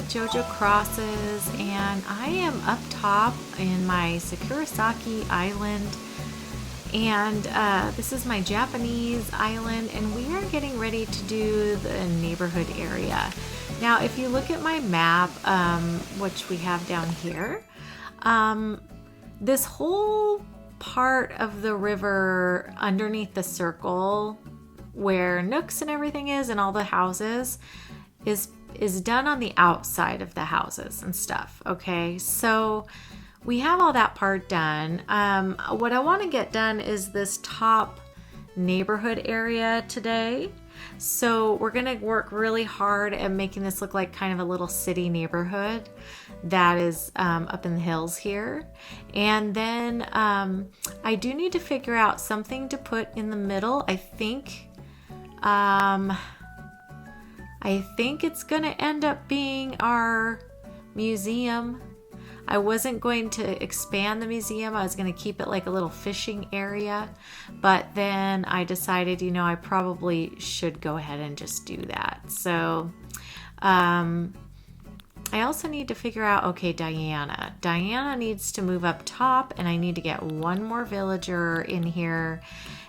with JoJo Crosses, and I am up top in my Sakurasaki Island, and this is my Japanese island, and we are getting ready to do the neighborhood area. Now, if you look at my map, which we have down here, this whole part of the river underneath the circle where Nooks and everything is and all the houses is done on the outside of the houses and stuff. Okay, so we have all that part done. What I want to get done is this top neighborhood area today. So we're going to work really hard at making this look like kind of a little city neighborhood that is up in the hills here. And then I do need to figure out something to put in the middle. I think it's going to end up being our museum. I wasn't going to expand the museum. I was going to keep it like a little fishing area. But then I decided, I probably should go ahead and just do that. So I also need to figure out, okay, Diana. Diana needs to move up top, and I need to get one more villager in here.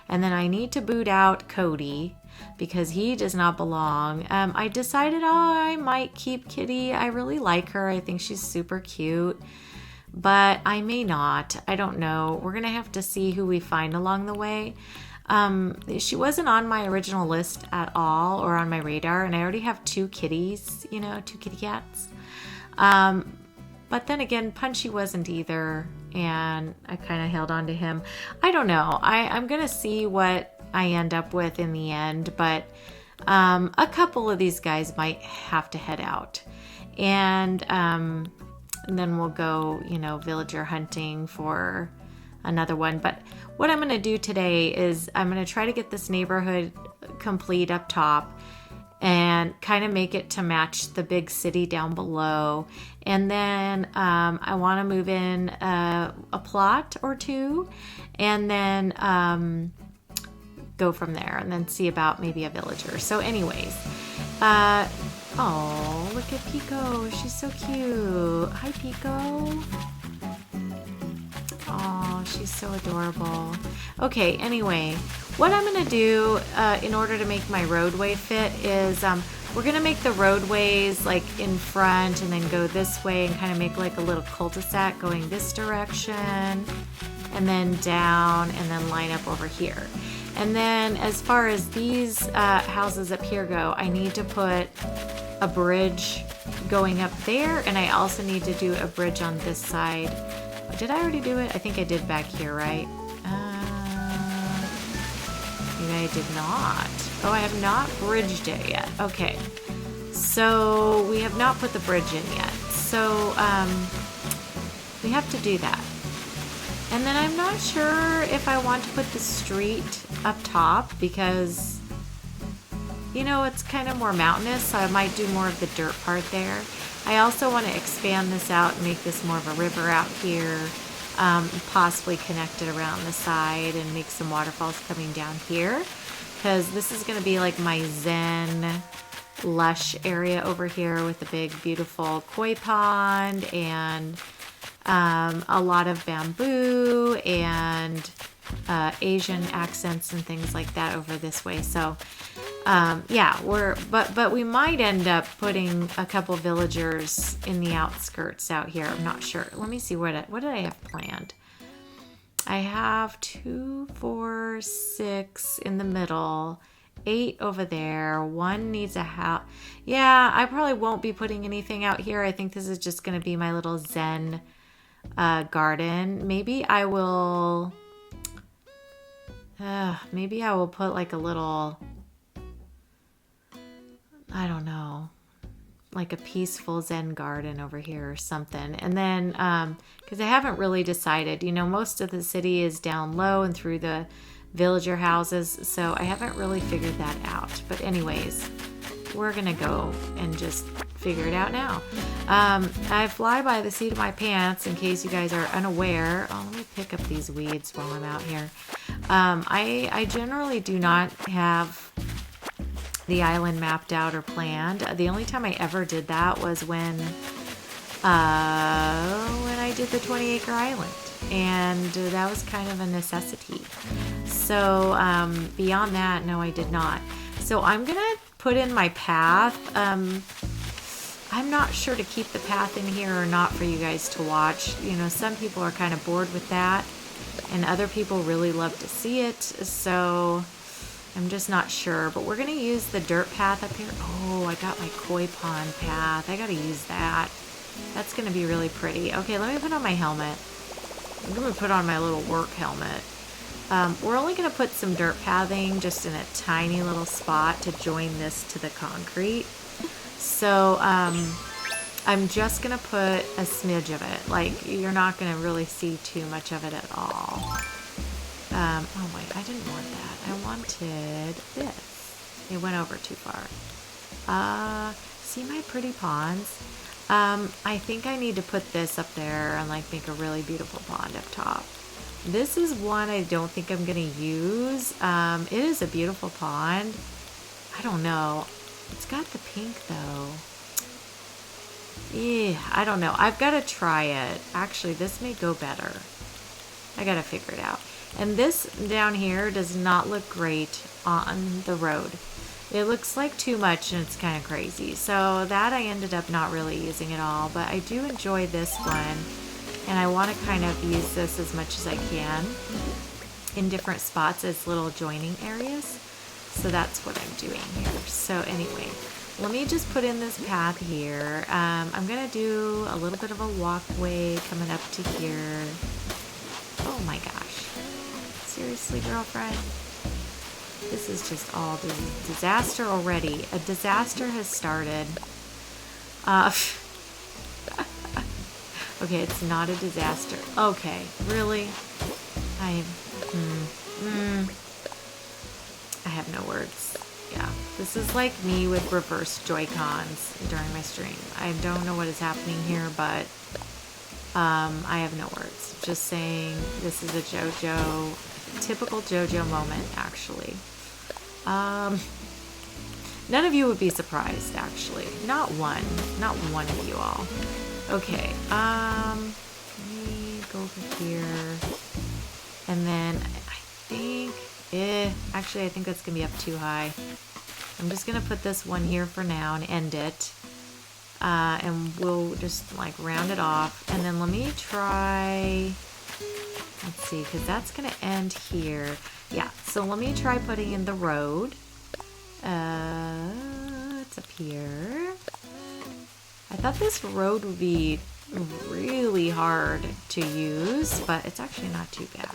And then I need to boot out Cody because he does not belong. I decided, I might keep Kitty. I really like her. I think she's super cute, but I may not. I don't know. We're going to have to see who we find along the way. She wasn't on my original list at all or on my radar, and I already have two kitties, two kitty cats. But then again, Punchy wasn't either, and I kind of held on to him. I don't know. I'm going to see what I end up with in the end, but a couple of these guys might have to head out. And then we'll go, villager hunting for another one. But what I'm going to do today is I'm going to try to get this neighborhood complete up top and kind of make it to match the big city down below. And then I want to move in a plot or two, and then go from there, and then see about maybe a villager. So anyways, oh, look at Pico. She's so cute. Hi, Pico. Oh, she's so adorable. Okay, anyway, what I'm going to do in order to make my roadway fit is we're going to make the roadways like in front and then go this way and kind of make like a little cul-de-sac going this direction and then down and then line up over here. And then as far as these houses up here go, I need to put a bridge going up there, and I also need to do a bridge on this side. Did I already do it? I think I did back here, right? Maybe I did not. Oh, I have not bridged it yet. Okay. So we have not put the bridge in yet. So we have to do that. And then I'm not sure if I want to put the street up top because, it's kind of more mountainous, so I might do more of the dirt part there. I also want to expand this out and make this more of a river out here, possibly connect it around the side and make some waterfalls coming down here, because this is going to be like my zen lush area over here with a big beautiful koi pond and a lot of bamboo and Asian accents and things like that over this way. So yeah, but we might end up putting a couple villagers in the outskirts out here. I'm not sure. Let me see what did I have planned. I have 2, 4, 6 in the middle, 8 over there. 1 needs a house. Yeah, I probably won't be putting anything out here. I think this is just going to be my little zen garden. Maybe I will put like a little, I don't know, like a peaceful zen garden over here or something. And then because I haven't really decided, most of the city is down low and through the villager houses, so I haven't really figured that out. But anyways, we're gonna go and just figure it out now. I fly by the seat of my pants in case you guys are unaware. Oh, let me pick up these weeds while I'm out here. I generally do not have the island mapped out or planned. The only time I ever did that was when I did the 20-acre island, and that was kind of a necessity. So beyond that, no, I did not. So I'm gonna put in my path. I'm not sure to keep the path in here or not for you guys to watch. You know, some people are kind of bored with that, and other people really love to see it. So I'm just not sure, but we're gonna use the dirt path up here. Oh, I got my koi pond path. I gotta use that. That's gonna be really pretty. Okay, let me put on my helmet. I'm gonna put on my little work helmet. We're only gonna put some dirt pathing just in a tiny little spot to join this to the concrete. So I'm just gonna put a smidge of it. Like, you're not gonna really see too much of it at all. Oh wait, I didn't want that. I wanted this. It went over too far. See my pretty ponds? I think I need to put this up there and like make a really beautiful pond up top. This is one I don't think I'm gonna use. It is a beautiful pond. I don't know. It's got the pink though. Yeah, I don't know. I've got to try it. Actually, this may go better. I got to figure it out. And this down here does not look great on the road. It looks like too much and it's kind of crazy. So that I ended up not really using at all. But I do enjoy this one. And I want to kind of use this as much as I can in different spots as little joining areas. So that's what I'm doing here. So anyway, let me just put in this path here. I'm going to do a little bit of a walkway coming up to here. Oh my gosh. Seriously, girlfriend? This is just all disaster already. A disaster has started. Okay, it's not a disaster. Okay, really? I have no words. Yeah, this is like me with reverse Joy-Cons during my stream. I don't know what is happening here, but I have no words. Just saying this is a typical JoJo moment, actually. None of you would be surprised, actually. Not one of you all. Okay, let me go over here. And then I think, actually I think that's gonna be up too high. I'm just gonna put this one here for now and end it. And we'll just like round it off. And then let me try, let's see, because that's gonna end here. Yeah, so let me try putting in the road. It's up here. I thought this road would be really hard to use, but it's actually not too bad.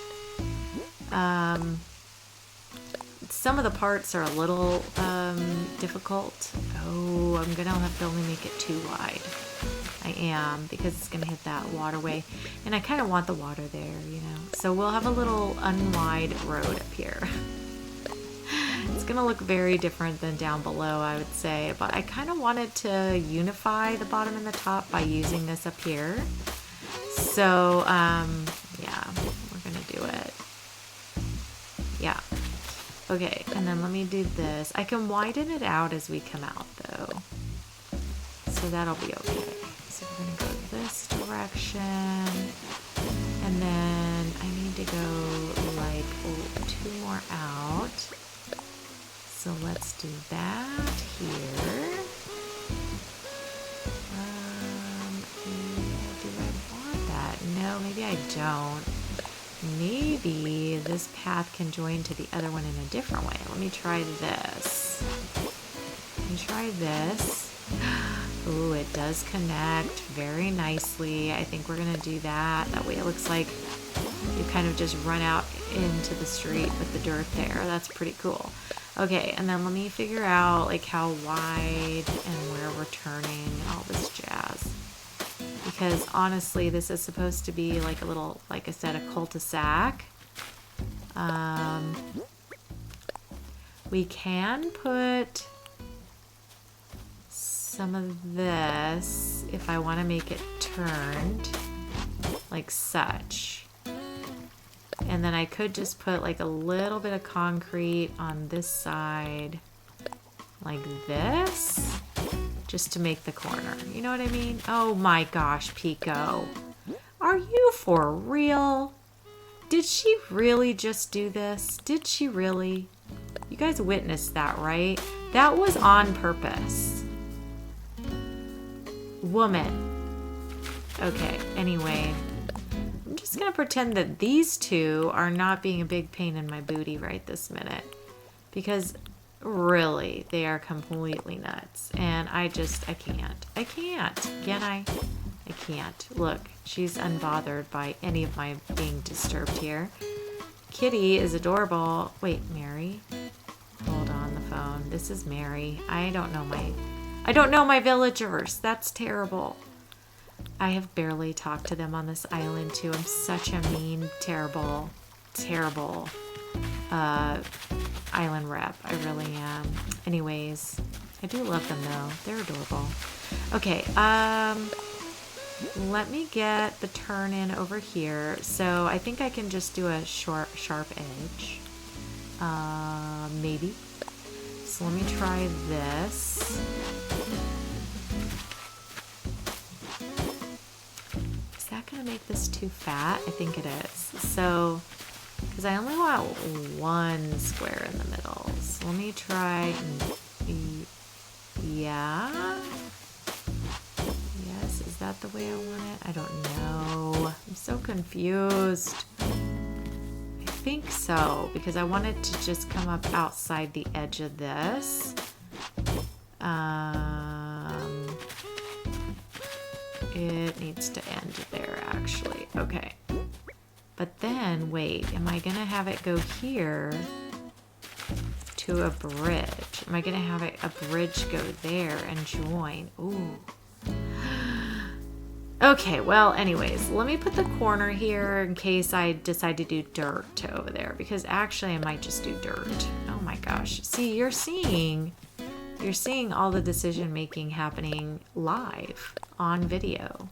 Some of the parts are a little difficult. Oh, I'm gonna have to only make it too wide. I am, because it's gonna hit that waterway, and I kind of want the water there, you know. So we'll have a little unwide road up here. It's gonna look very different than down below, I would say, but I kind of wanted to unify the bottom and the top by using this up here. So yeah, we're gonna do it. Yeah. Okay, and then let me do this. I can widen it out as we come out though, so that'll be okay. So we're gonna go this direction, and then I need to go like 2 more out. So let's do that here. Do I want that? No, maybe I don't. Maybe this path can join to the other one in a different way. Let me try this. Let me try this. Ooh, it does connect very nicely. I think we're gonna do that. That way it looks like you kind of just run out into the street with the dirt there. That's pretty cool. Okay, and then let me figure out like how wide and where we're turning and all this jazz. Because honestly, this is supposed to be like a little, like I said, a cul-de-sac. We can put some of this if I want to make it turned like such. And then I could just put like a little bit of concrete on this side like this, just to make the corner. You know what I mean? Oh my gosh, Pico. Are you for real? Did she really just do this? Did she really? You guys witnessed that, right? That was on purpose. Woman. Okay, anyway. I'm just gonna pretend that these two are not being a big pain in my booty right this minute. Because really, they are completely nuts. And I can't. I can't. Can I? I can't. Look, she's unbothered by any of my being disturbed here. Kitty is adorable. Wait, Mary? Hold on the phone. This is Mary. I don't know my villagers. That's terrible. I have barely talked to them on this island too. I'm such a mean, terrible island rep. I really am. Anyways, I do love them though. They're adorable. Okay, let me get the turn in over here. So I think I can just do a sharp edge. Maybe. So let me try this. Is that gonna make this too fat? I think it is. So, because I only want one square in the middle. So let me try, yeah. Yes, is that the way I want it? I don't know. I'm so confused. I think so, because I want it to just come up outside the edge of this. It needs to end there, actually. Okay. But then, wait, am I gonna have it go here to a bridge? Am I gonna have a bridge go there and join? Ooh. Okay, well, anyways, let me put the corner here in case I decide to do dirt over there, because actually I might just do dirt. Oh my gosh. See, you're seeing all the decision making happening live on video.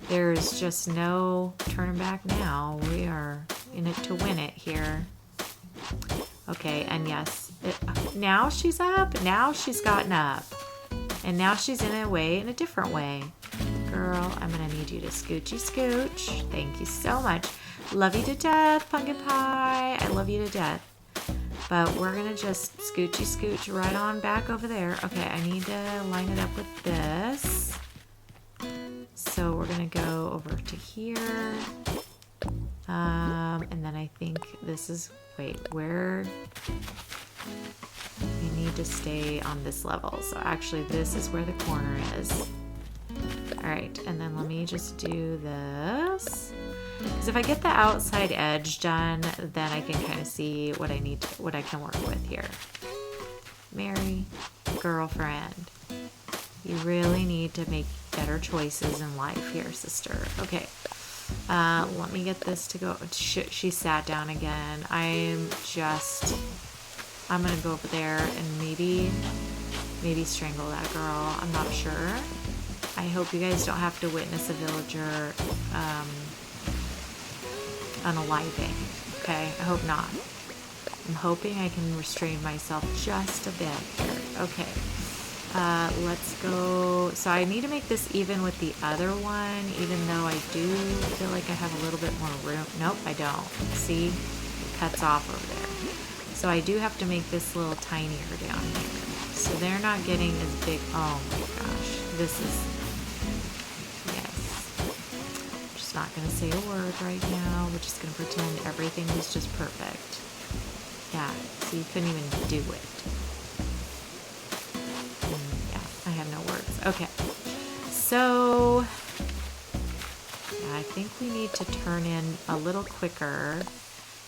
There's just no turning back now. We are in it to win it here. Okay, and yes, now she's up. Now she's gotten up. And now she's in a different way. Girl, I'm going to need you to scoochy scooch. Thank you so much. Love you to death, pumpkin pie. I love you to death. But we're going to just scoochy scooch right on back over there. Okay, I need to line it up with this. So we're going to go over to here. And then I think this is, wait, where? We need to stay on this level. So actually this is where the corner is. All right, and then let me just do this. Because if I get the outside edge done, then I can kind of see what I can work with here. Mary, girlfriend, you really need to make better choices in life here, sister. Okay, let me get this to go. She sat down again. I'm gonna go over there and maybe strangle that girl. I'm not sure. I hope you guys don't have to witness a villager unaliving. Okay, I hope not. I'm hoping I can restrain myself just a bit here. Okay, let's go. So I need to make this even with the other one, even though I do feel like I have a little bit more room. Nope, I don't. See, it cuts off over there. So I do have to make this a little tinier down here. So they're not getting as big. Oh my gosh, this is... Not going to say a word right now. We're just going to pretend everything was just perfect. Yeah, so you couldn't even do it. Yeah, I have no words. Okay, so yeah, I think we need to turn in a little quicker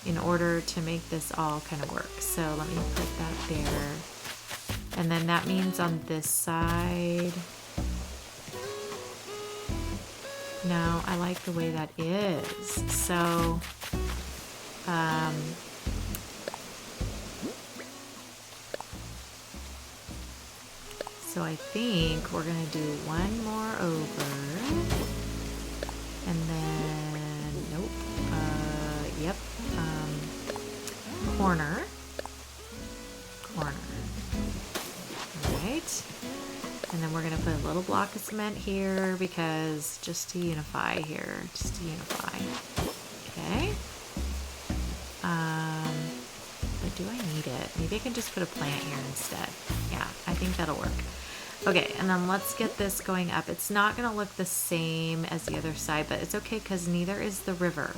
in order to make this all kind of work. So let me put that there. And then that means on this side... No, I like the way that is. So, so I think we're going to do one more over. And then, nope. Yep. Corner. block of cement here because just to unify here, Okay. But do I need it? Maybe I can just put a plant here instead. Yeah, I think that'll work. Okay, and then let's get this going up. It's not going to look the same as the other side, but it's okay because neither is the river.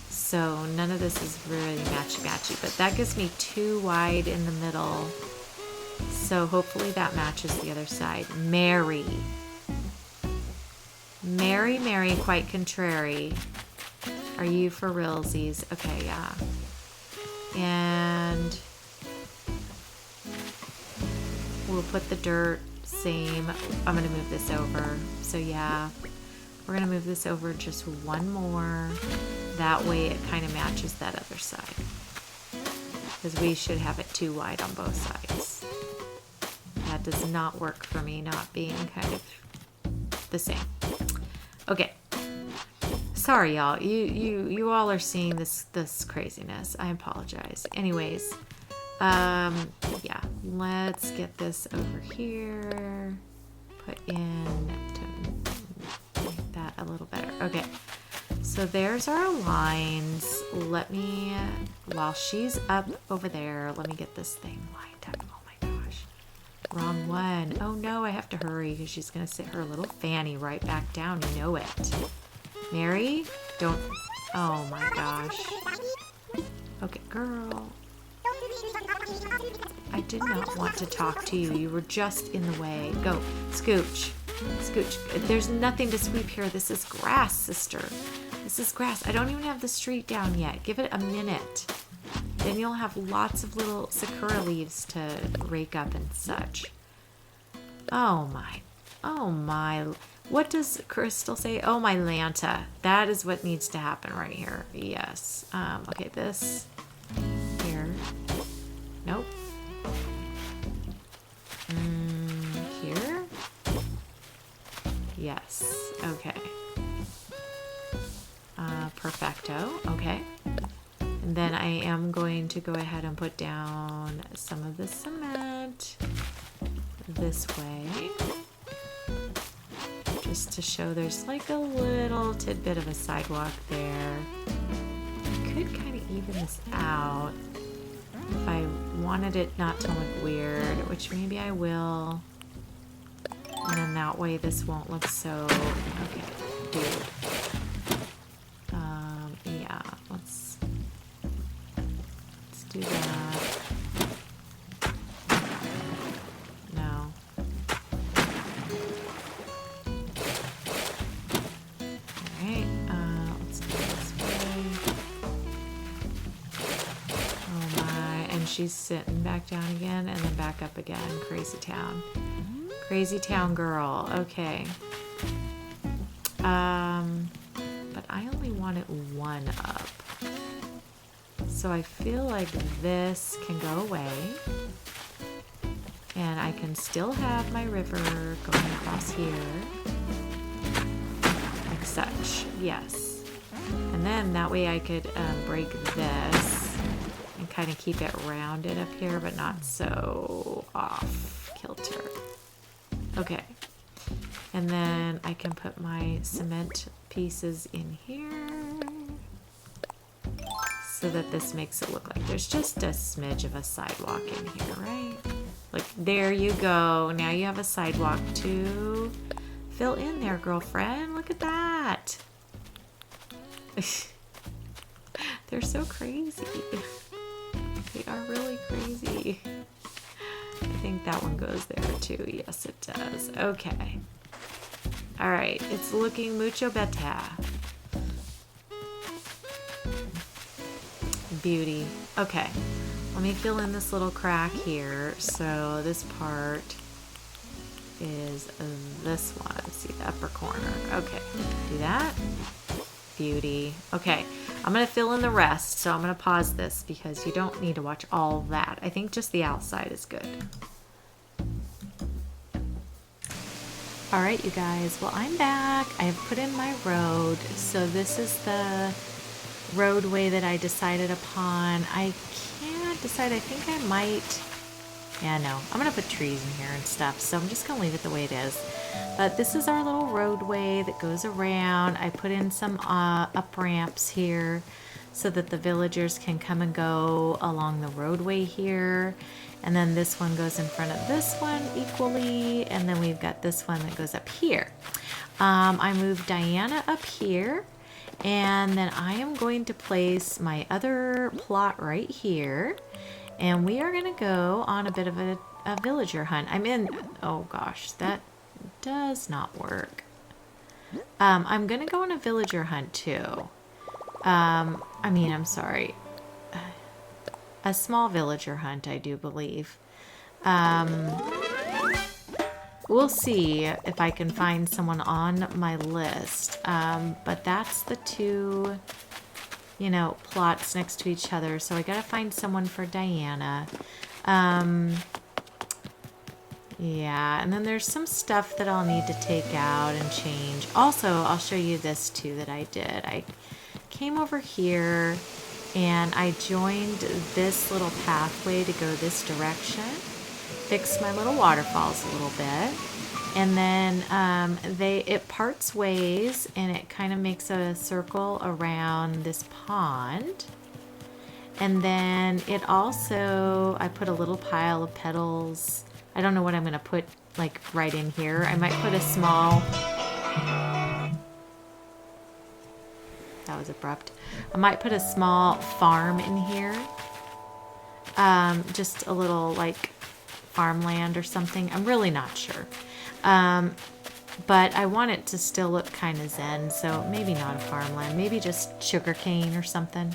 So none of this is really matchy-matchy, but that gives me 2 wide in the middle. So hopefully that matches the other side. Mary, quite contrary. Are you for realsies? Okay, yeah. And we'll put the dirt, same. I'm going to move this over. So yeah, we're going to move this over just 1 more. That way it kind of matches that other side. Because we should have it 2 wide on both sides. That does not work for me not being kind of the same. Okay. Sorry, y'all. You all are seeing this craziness. I apologize. Anyways, yeah. Let's get this over here. Put in to make that a little better. Okay. So there's our lines. Let me, while she's up over there, let me get this thing lined up. Oh my gosh. Wrong one. Oh no, I have to hurry because she's going to sit her little fanny right back down. You know it. Mary, don't. Oh my gosh. Okay, girl. I did not want to talk to you. You were just in the way. Go. Scooch. Scooch. There's nothing to sweep here. This is grass, sister. This is grass. I don't even have the street down yet. Give it a minute. Then you'll have lots of little Sakura leaves to rake up and such. Oh my. Oh my. What does Crystal say? Oh my Lanta. That is what needs to happen right here. Yes. Okay, this here. Nope. Here? Yes. Okay. Perfecto. Okay. And then I am going to go ahead and put down some of the cement this way. Just to show there's like a little tidbit of a sidewalk there. I could kind of even this out if I wanted it not to look weird, which maybe I will. And then that way this won't look so... Okay, dude. Yeah, let's do that. No. Alright, let's go this way. Oh my, and she's sitting back down again and then back up again. Crazy town. Crazy town girl. Okay. But I only want it 1 up. So I feel like this can go away. And I can still have my river going across here. Like such. Yes. And then that way I could break this and kind of keep it rounded up here, but not so off kilter. Okay. And then I can put my cement pieces in here so that this makes it look like there's just a smidge of a sidewalk in here, right? Like, there you go. Now you have a sidewalk to fill in there, girlfriend. Look at that. They're so crazy. They are really crazy. I think that one goes there too. Yes, it does. Okay. All right. It's looking mucho better. Beauty. Okay. Let me fill in this little crack here. So this part is this one. See the upper corner. Okay. Do that. Beauty. Okay. I'm going to fill in the rest. So I'm going to pause this because you don't need to watch all that. I think just the outside is good. All right, you guys. Well, I'm back. I have put in my road. So this is the roadway that I decided upon. I can't decide. I think I might Yeah, no, I'm gonna put trees in here and stuff, so I'm just gonna leave it the way it is. But this is our little roadway that goes around. I put in some up ramps here so that the villagers can come and go along the roadway here. And then this one goes in front of this one equally, and then we've got this one that goes up here. I moved Diana up here, and then I am going to place my other plot right here. And we are going to go on a bit of a villager hunt. I'm in... Oh, gosh. That does not work. I'm going to go on a villager hunt, too. I'm sorry. A small villager hunt, I do believe. We'll see if I can find someone on my list. But that's the two... plots next to each other. So I gotta find someone for Diana. Yeah, and then there's some stuff that I'll need to take out and change. Also, I'll show you this too that I did. I came over here and I joined this little pathway to go this direction. Fixed my little waterfalls a little bit. And then it parts ways and it kind of makes a circle around this pond. And then it also, I put a little pile of petals. I don't know what I'm going to put like right in here. I might put a small, that was abrupt. I might put a small farm in here. Just a little like farmland or something. I'm really not sure. But I want it to still look kind of zen, so maybe not a farmland, maybe just sugarcane or something.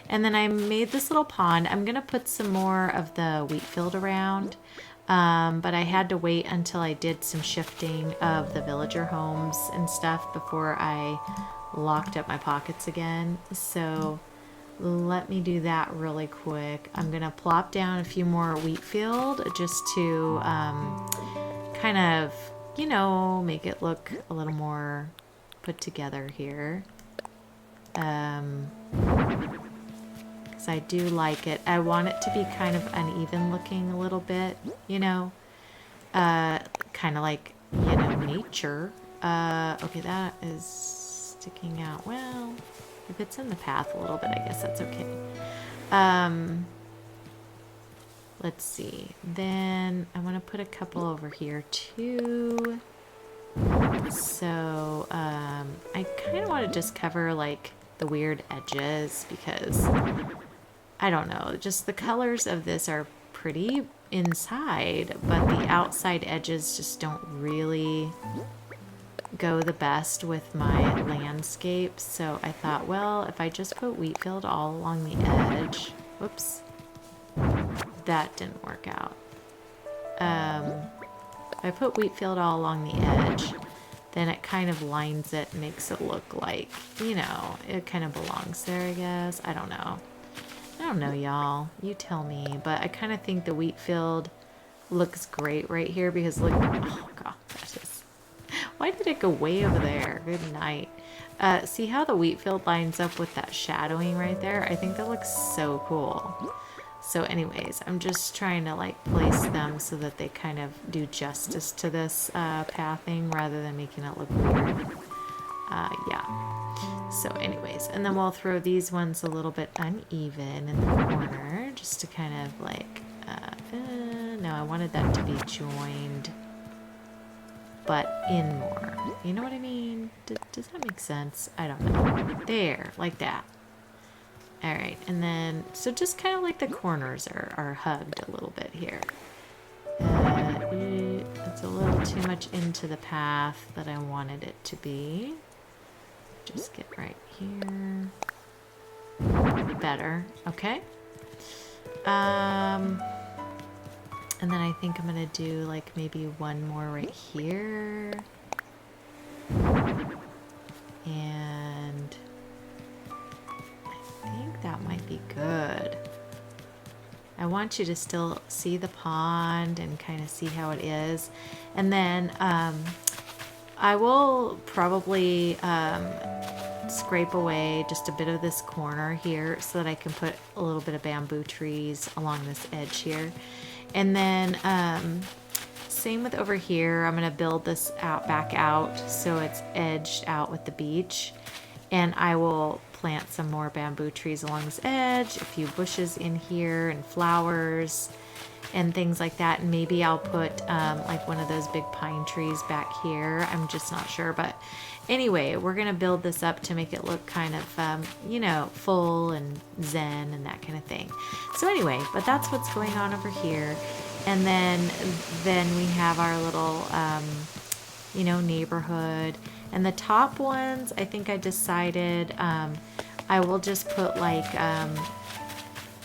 And then I made this little pond. I'm going to put some more of the wheat field around, but I had to wait until I did some shifting of the villager homes and stuff before I locked up my pockets again. So let me do that really quick. I'm going to plop down a few more wheat field just to kind of, make it look a little more put together here. Because I do like it. I want it to be kind of uneven looking a little bit, kind of like, nature. Okay, that is sticking out. Well, if it's in the path a little bit, I guess that's okay. Let's see. Then I want to put a couple over here too. So I kind of want to just cover like the weird edges because I don't know, just the colors of this are pretty inside, but the outside edges just don't really go the best with my landscape. So I thought, well, if I just put wheat field all along the edge, whoops, that didn't work out. If I put wheat field all along the edge, then it kind of lines it, makes it look like, it kind of belongs there, I guess. I don't know, y'all. You tell me. But I kind of think the wheat field looks great right here because look, oh god, that is, why did it go way over there? Good night. See how the wheat field lines up with that shadowing right there? I think that looks so cool. So anyways, I'm just trying to like place them so that they kind of do justice to this pathing rather than making it look weird. Yeah. So anyways, and then we'll throw these ones a little bit uneven in the corner just to kind of like, no, I wanted that to be joined, but in more. You know what I mean? Does that make sense? I don't know. There, like that. All right, and then, so just kind of like the corners are hugged a little bit here. It's a little too much into the path that I wanted it to be. Just get right here. Better, okay. And then I think I'm gonna do like maybe one more right here. And I think that might be good. I want you to still see the pond and kind of see how it is. And then I will probably scrape away just a bit of this corner here so that I can put a little bit of bamboo trees along this edge here. And then same with over here. I'm going to build this out back out so it's edged out with the beach. And I will plant some more bamboo trees along this edge, a few bushes in here and flowers and things like that. And maybe I'll put like one of those big pine trees back here. I'm just not sure. But anyway, we're going to build this up to make it look kind of, you know, full and zen and that kind of thing. So anyway, but that's what's going on over here. And then we have our little, you know, neighborhood. And the top ones, I think I decided I will just put like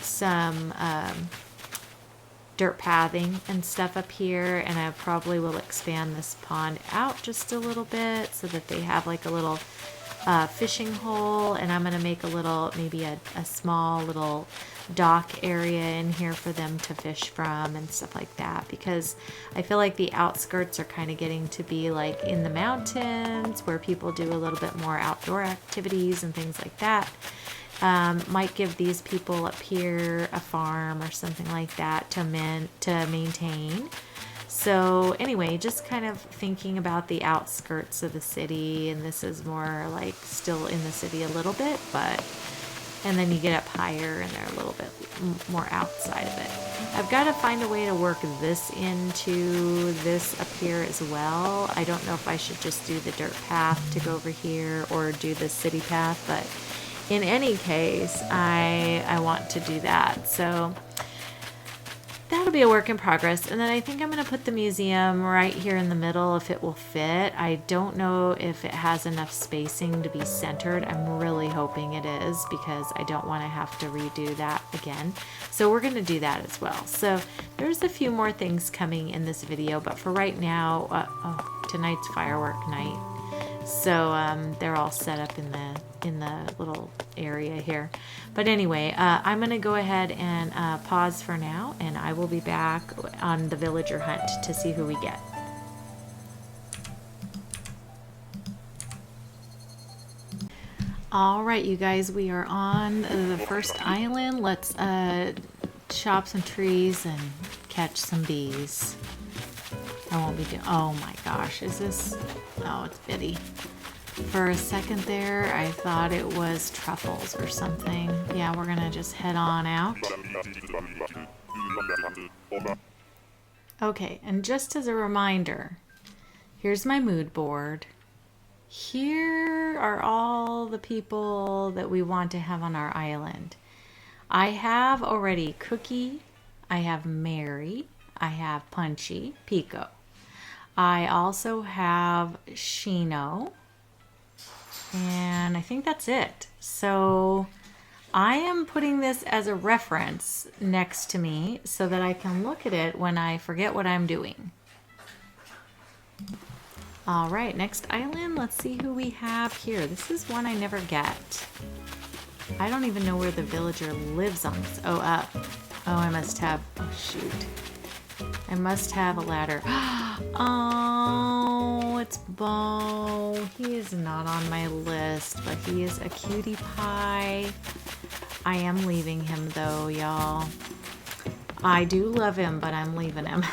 some dirt pathing and stuff up here, and I probably will expand this pond out just a little bit so that they have like a little fishing hole, and I'm gonna make a little, maybe a small little dock area in here for them to fish from and stuff like that, because I feel like the outskirts are kind of getting to be like in the mountains where people do a little bit more outdoor activities and things like that. Might give these people up here a farm or something like that to maintain. So anyway, just kind of thinking about the outskirts of the city, and this is more like still in the city a little bit, but and then you get up higher and they're a little bit more outside of it. I've got to find a way to work this into this up here as well. I don't know if I should just do the dirt path to go over here or do the city path, but in any case, I want to do that. So that'll be a work in progress. And then I think I'm going to put the museum right here in the middle if it will fit. I don't know if it has enough spacing to be centered. I'm really hoping it is, because I don't want to have to redo that again. So we're going to do that as well. So there's a few more things coming in this video, but for right now, tonight's firework night. So they're all set up in the little area here. But anyway, I'm going to go ahead and pause for now, and I will be back on the villager hunt to see who we get. All right, you guys, we are on the first island. Let's chop some trees and catch some bees. I won't be doing, oh my gosh, is this, oh, it's Biddy. For a second there, I thought it was truffles or something. Yeah, we're gonna just head on out. Okay, and just as a reminder, here's my mood board. Here are all the people that we want to have on our island. I have already Cookie, I have Mary, I have Punchy, Pico. I also have Shino, and I think that's it. So I am putting this as a reference next to me so that I can look at it when I forget what I'm doing. All right, next island. Let's see who we have here. This is one I never get. I don't even know where the villager lives on this. Oh, up. Oh, I must have, oh shoot. I must have a ladder. Oh, it's Bo. He is not on my list, but he is a cutie pie. I am leaving him though, y'all. I do love him, but I'm leaving him.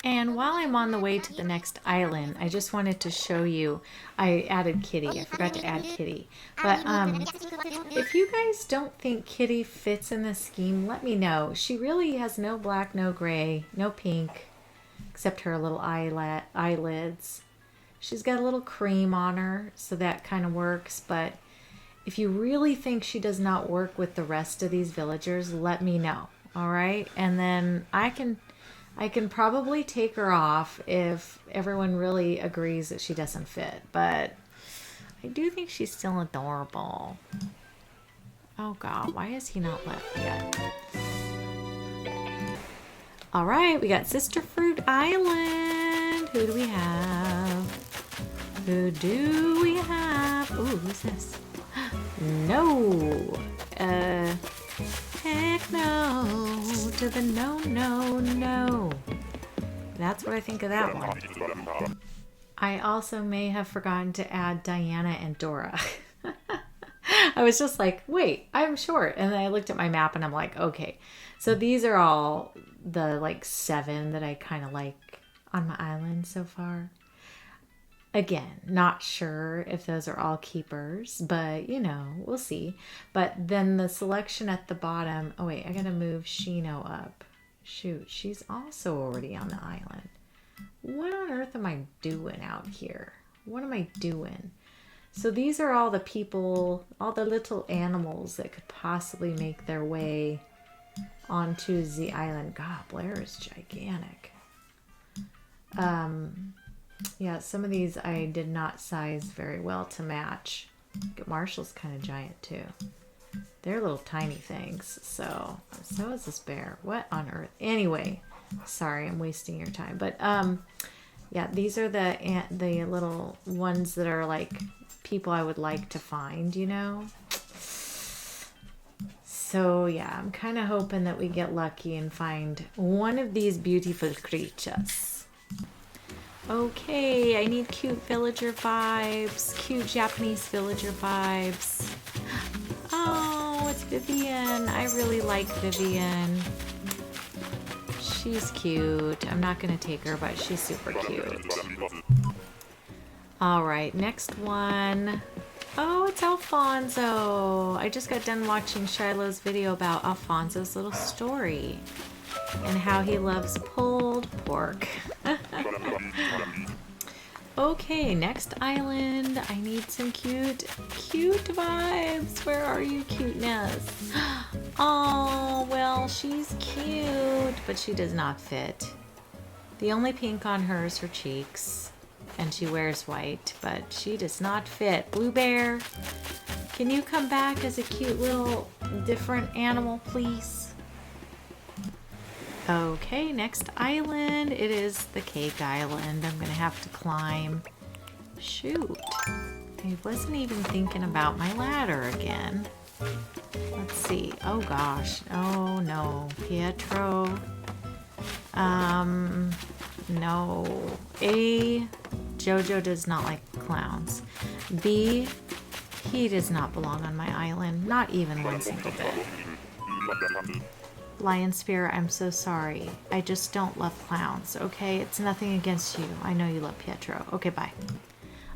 And while I'm on the way to the next island, I just wanted to show you, I added Kitty. I forgot to add Kitty. But if you guys don't think Kitty fits in the scheme, let me know. She really has no black, no gray, no pink, except her little eyelids. She's got a little cream on her, so that kind of works. But if you really think she does not work with the rest of these villagers, let me know. All right? And then I can probably take her off if everyone really agrees that she doesn't fit, but I do think she's still adorable. Oh God, why has he not left yet? All right, we got Sister Fruit Island. Who do we have? Who do we have? Ooh, who's this? No. Heck no to the no, no, no. That's what I think of that one. I also may have forgotten to add Diana and Dora. I was just like, wait, I'm short. And then I looked at my map and I'm like, okay. So these are all the like 7 that I kind of like on my island so far. Again, not sure if those are all keepers, but you know, we'll see. But then the selection at the bottom, oh wait, I gotta move Shino up. Shoot, she's also already on the island. What on earth am I doing out here? What am I doing? So these are all the people, all the little animals that could possibly make their way onto the island. God, Blair is gigantic. Yeah, some of these I did not size very well to match. Marshall's kind of giant too. They're little tiny things. So is this bear. What on earth? Anyway, sorry, I'm wasting your time. But yeah, these are the little ones that are like people I would like to find, you know. So yeah, I'm kind of hoping that we get lucky and find one of these beautiful creatures. Okay, I need cute villager vibes, cute Japanese villager vibes. Oh, it's Vivian. I really like Vivian. She's cute. I'm not going to take her, but she's super cute. All right, next one. Oh, it's Alfonso. I just got done watching Shiloh's video about Alfonso's little story and how he loves pulled pork. Okay, next island. I need some cute vibes. Where are you, cuteness? Oh, well, she's cute, but she does not fit. The only pink on her is her cheeks, and she wears white, but she does not fit. Blue Bear, can you come back as a cute little different animal, please? Okay, next island. It is the Cake Island. I'm gonna have to climb. Shoot. I wasn't even thinking about my ladder again. Let's see. Oh gosh. Oh no. Pietro. No. A, Jojo does not like clowns. B, he does not belong on my island. Not even one single bit. Lion Spear, I'm so sorry. I just don't love clowns, okay? It's nothing against you. I know you love Pietro. Okay, bye.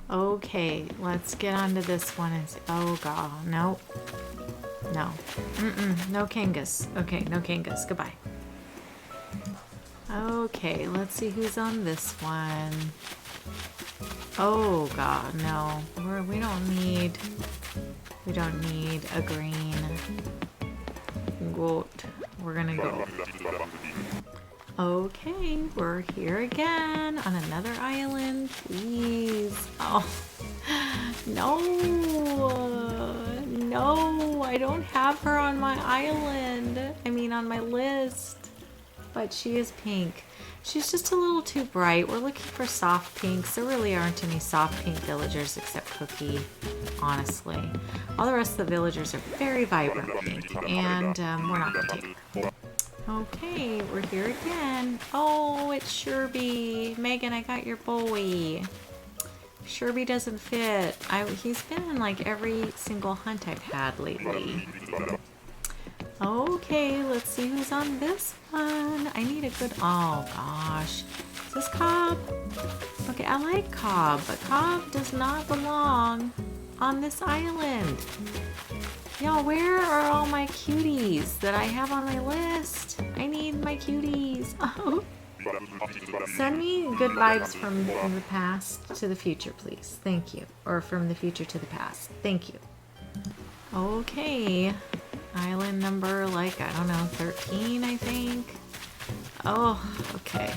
Okay, let's get on to this one and see. Oh, God. No. No. No Kangas. Okay, no Kangas. Goodbye. Okay, let's see who's on this one. Oh, God, no. We don't need a green goat. We're gonna go. Okay, we're here again on another island. Please. Oh, no. No, I don't have her on my island. I mean, on my list. But she is pink. She's just a little too bright. We're looking for soft pinks. There really aren't any soft pink villagers except Cookie, honestly. All the rest of the villagers are very vibrant pink, and we're not going to take her. Okay, we're here again. Oh, it's Sherby. Megan, I got your boy. Sherby doesn't fit. He's been in like every single hunt I've had lately. Okay, let's see who's on this one. I need a good... Oh, gosh. Is this Cobb? Okay, I like Cobb, but Cobb does not belong on this island. Y'all, where are all my cuties that I have on my list? I need my cuties. Oh. Send me good vibes from the past to the future, please. Thank you. Or from the future to the past. Thank you. Okay. Island number, like, I don't know, 13, I think. Oh, okay.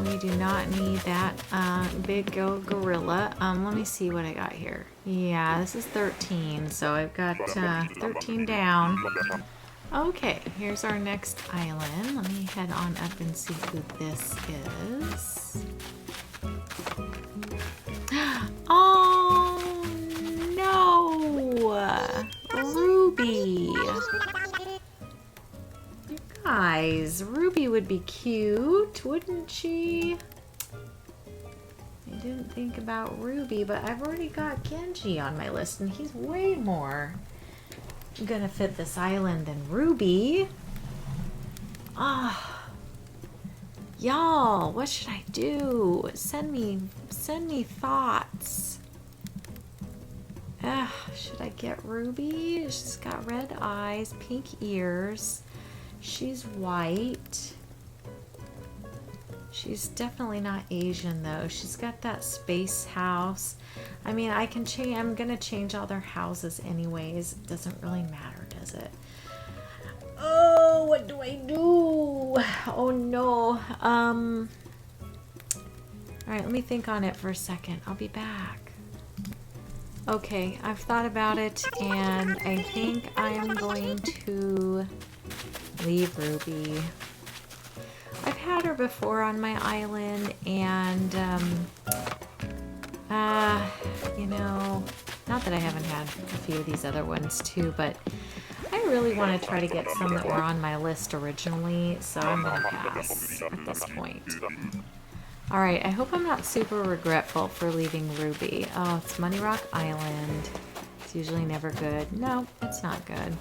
We do not need that big gorilla. Let me see what I got here. Yeah, this is 13, so I've got 13 down. Okay, here's our next island. Let me head on up and see who this is. Oh, no! Ruby! You guys, Ruby would be cute, wouldn't she? I didn't think about Ruby, but I've already got Genji on my list, and he's way more gonna fit this island than Ruby. Ah, y'all, what should I do? Send me thoughts. Should I get Ruby? She's got red eyes, pink ears. She's white. She's definitely not Asian though. She's got that space house. I mean, I can change. I'm gonna change all their houses anyways. It doesn't really matter, does it? Oh, what do I do? Oh no. All right, let me think on it for a second. I'll be back. Okay, I've thought about it, and I think I'm going to leave Ruby. I've had her before on my island, and you know, not that I haven't had a few of these other ones too, but I really want to try to get some that were on my list originally, so I'm gonna pass at this point. Alright, I hope I'm not super regretful for leaving Ruby. Oh, it's Money Rock Island. It's usually never good. No, it's not good.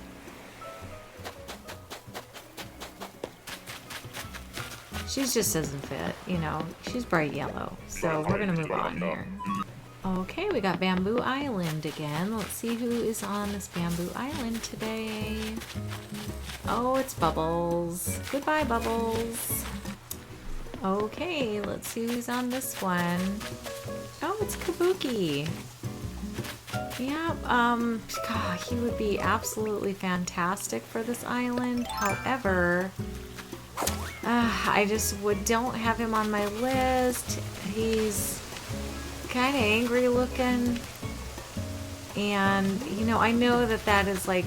She just doesn't fit, you know. She's bright yellow, so we're gonna move on here. Okay, we got Bamboo Island again. Let's see who is on this Bamboo Island today. Oh, it's Bubbles. Goodbye, Bubbles. Okay, let's see who's on this one. Oh, it's Kabuki. Yeah, God, he would be absolutely fantastic for this island. However, I just don't have him on my list. He's kind of angry looking, and you know, I know that is like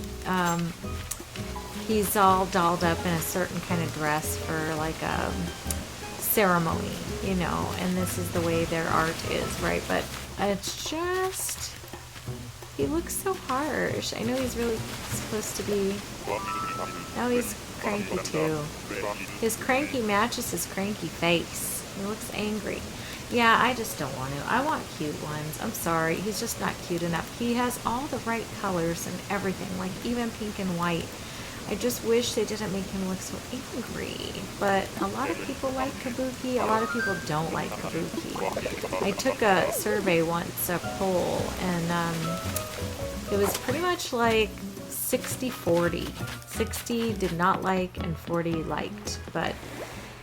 he's all dolled up in a certain kind of dress for like a ceremony, you know, and this is the way their art is, right? But it's just, he looks so harsh. I know he's really supposed to be, oh, he's cranky too. His cranky matches his cranky face. He looks angry. Yeah, I just don't want to. I want cute ones. I'm sorry, he's just not cute enough. He has all the right colors and everything, like even pink and white. I just wish they didn't make him look so angry. But a lot of people like Kabuki, a lot of people don't like Kabuki. I took a survey once, a poll, and it was pretty much like 60-40. 60 did not like and 40 liked. But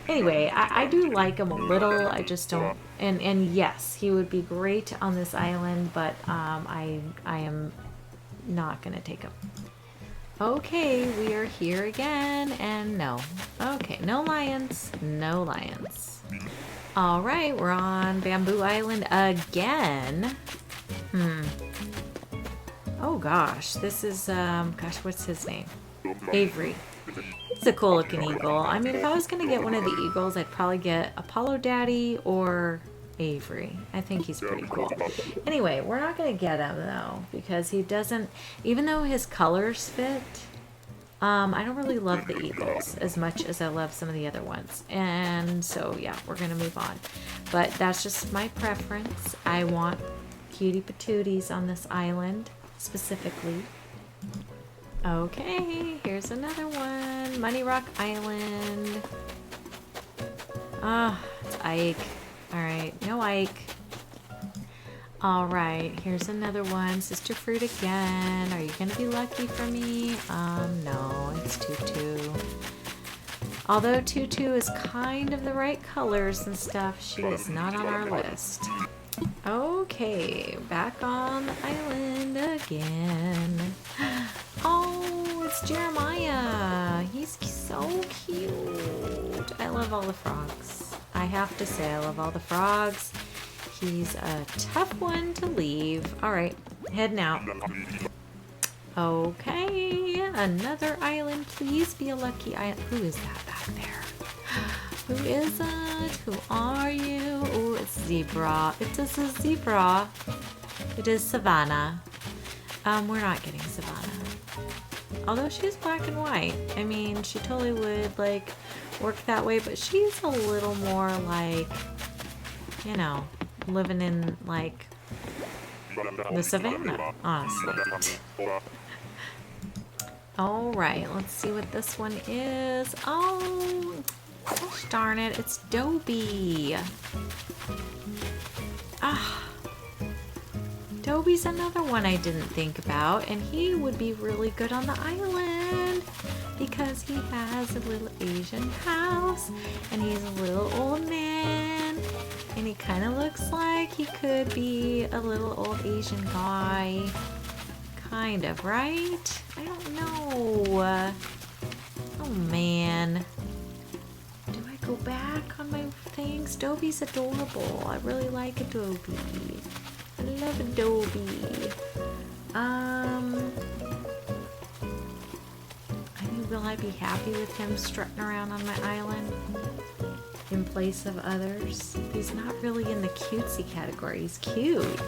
anyway, I do like him a little. I just don't. And yes, he would be great on this island, but I am not going to take him. Okay, we are here again, and no. Okay, no lions, no lions. All right, we're on Bamboo Island again. Oh gosh, this is, gosh, what's his name? Avery. He's a cool looking eagle. I mean, if I was going to get one of the eagles, I'd probably get Apollo Daddy or Avery. I think he's pretty cool. Anyway, we're not going to get him though, because he doesn't, even though his colors fit, I don't really love the eagles as much as I love some of the other ones. And so, yeah, we're going to move on. But that's just my preference. I want cutie patooties on this island, specifically. Okay, here's another one. Money Rock Island. Ah, it's Ike. Alright, no Ike. Alright, here's another one. Sister Fruit again. Are you going to be lucky for me? No, it's Tutu. Although Tutu is kind of the right colors and stuff, she is not on our list. Okay, back on the island again. Oh, it's Jeremiah. He's so cute. I love all the frogs. I have to say, I love all the frogs. He's a tough one to leave. All right, heading out. Okay, another island. Please be a lucky island. Who is that back there? Who is it? Who are you? Oh, it's Zebra. It is a zebra. It is Savannah. We're not getting Savannah. Although she's black and white. I mean, she totally would, like, work that way, but she's a little more like, you know, living in, like, the savannah, honestly. Alright, let's see what this one is. Oh, gosh darn it, it's Dobie. Ah, Dobie's another one I didn't think about, and he would be really good on the island because he has a little Asian house, and he's a little old man, and he kind of looks like he could be a little old Asian guy. Kind of, right? I don't know. Oh man. Do I go back on my things? Dobie's adorable. I really like Adobe. I love Adobe. I mean, will I be happy with him strutting around on my island in place of others? He's not really in the cutesy category. He's cute,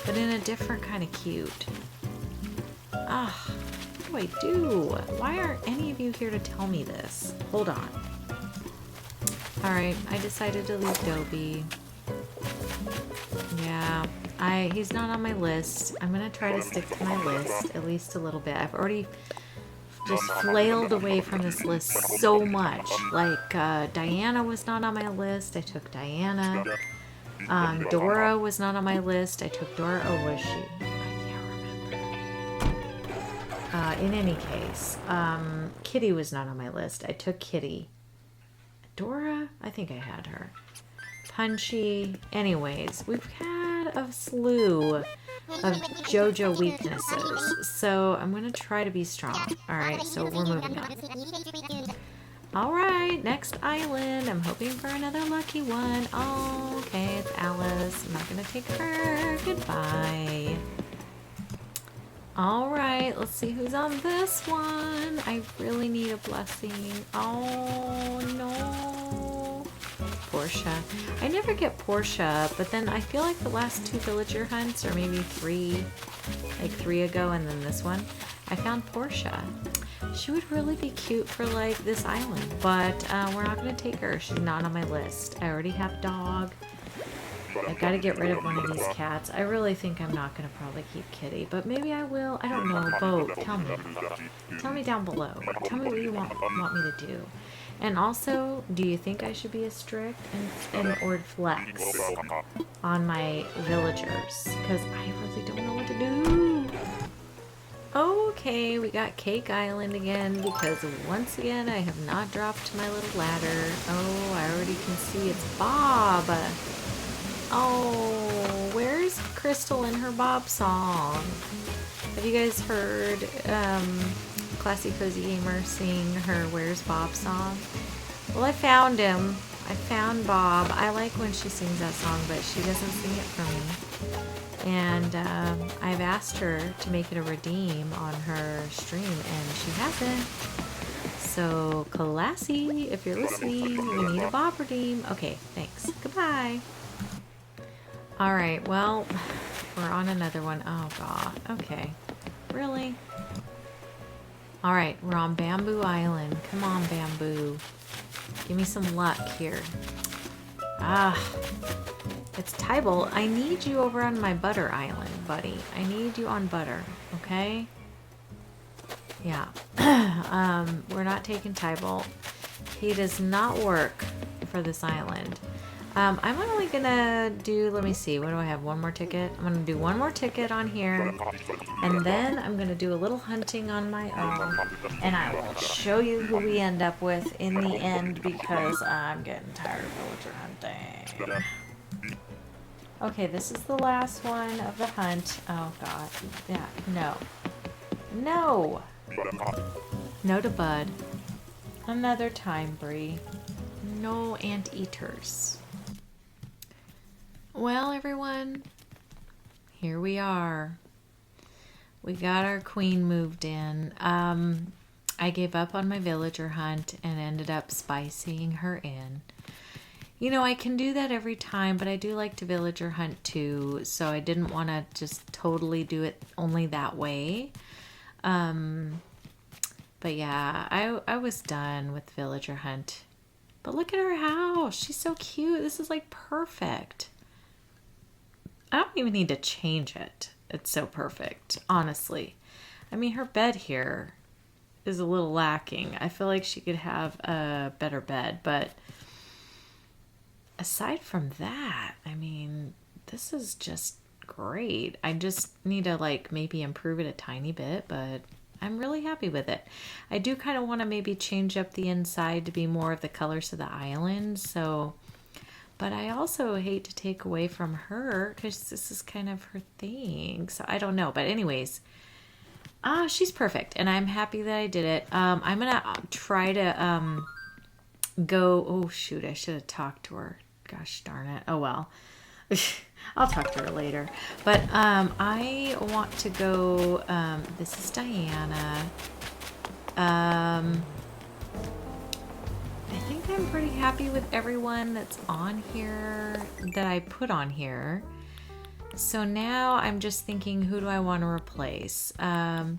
but in a different kind of cute. Ah, what do I do? Why aren't any of you here to tell me this? Hold on. Alright, I decided to leave Dobie. Yeah, he's not on my list. I'm gonna try to stick to my list at least a little bit. I've already just flailed away from this list so much. Like, Diana was not on my list. I took Diana. Dora was not on my list. I took Dora. Oh, was she? In any case, Kitty was not on my list. I took Kitty. Dora? I think I had her. Punchy. Anyways, we've had a slew of JoJo weaknesses. So I'm going to try to be strong. Alright, so we're moving on. Alright, next island. I'm hoping for another lucky one. Oh, okay, it's Alice. I'm not going to take her. Goodbye. Alright, let's see who's on this one. I really need a blessing. Oh, no. Portia. I never get Portia, but then I feel like the last two villager hunts, or maybe three ago, and then this one, I found Portia. She would really be cute for, like, this island, but we're not going to take her. She's not on my list. I already have dog. I've got to get rid of one of these cats. I really think I'm not going to probably keep Kitty, but maybe I will. I don't know. Vote. Tell me. Tell me down below. Tell me what you want me to do. And also, do you think I should be a strict or flex on my villagers? Because I really don't know what to do. Okay, we got Cake Island again because once again I have not dropped my little ladder. Oh, I already can see it's Bob. Oh, where's Crystal in her Bob song? Have you guys heard Classy Cozy Gamer sing her Where's Bob song? Well, I found him. I found Bob. I like when she sings that song, but she doesn't sing it for me. And I've asked her to make it a redeem on her stream, and she hasn't. So, Classy, if you're listening, we need a Bob redeem. Okay, thanks. Goodbye. Alright, well, we're on another one. Oh, God. Okay. Really? Alright, we're on Bamboo Island. Come on, Bamboo. Give me some luck here. Ah. It's Tybalt. I need you over on my Butter Island, buddy. I need you on Butter, okay? Yeah. We're not taking Tybalt. He does not work for this island. I'm only gonna do, let me see, what do I have? One more ticket? I'm gonna do one more ticket on here, and then I'm gonna do a little hunting on my own, and I will show you who we end up with in the end because I'm getting tired of villager hunting. Okay, this is the last one of the hunt. Oh, God. Yeah, no. No! No to Bud. Another time, Bree. No anteaters. Well, everyone, here we are. We got our queen moved in. I gave up on my villager hunt and ended up spicing her in. You know, I can do that every time, but I do like to villager hunt too, so I didn't want to just totally do it only that way. But yeah, I was done with villager hunt. But look at her house. She's so cute. This is like perfect. I don't even need to change it. It's so perfect, honestly. I mean, her bed here is a little lacking. I feel like she could have a better bed, but aside from that, I mean, this is just great. I just need to like maybe improve it a tiny bit, but I'm really happy with it. I do kind of want to maybe change up the inside to be more of the colors of the island. So, but I also hate to take away from her because this is kind of her thing. So I don't know. But anyways, she's perfect. And I'm happy that I did it. I'm going to try to go. Oh, shoot. I should have talked to her. Gosh darn it. Oh, well. I'll talk to her later. But I want to go. This is Diana. I think I'm pretty happy with everyone that's on here that I put on here. So now I'm just thinking, who do I want to replace? I'm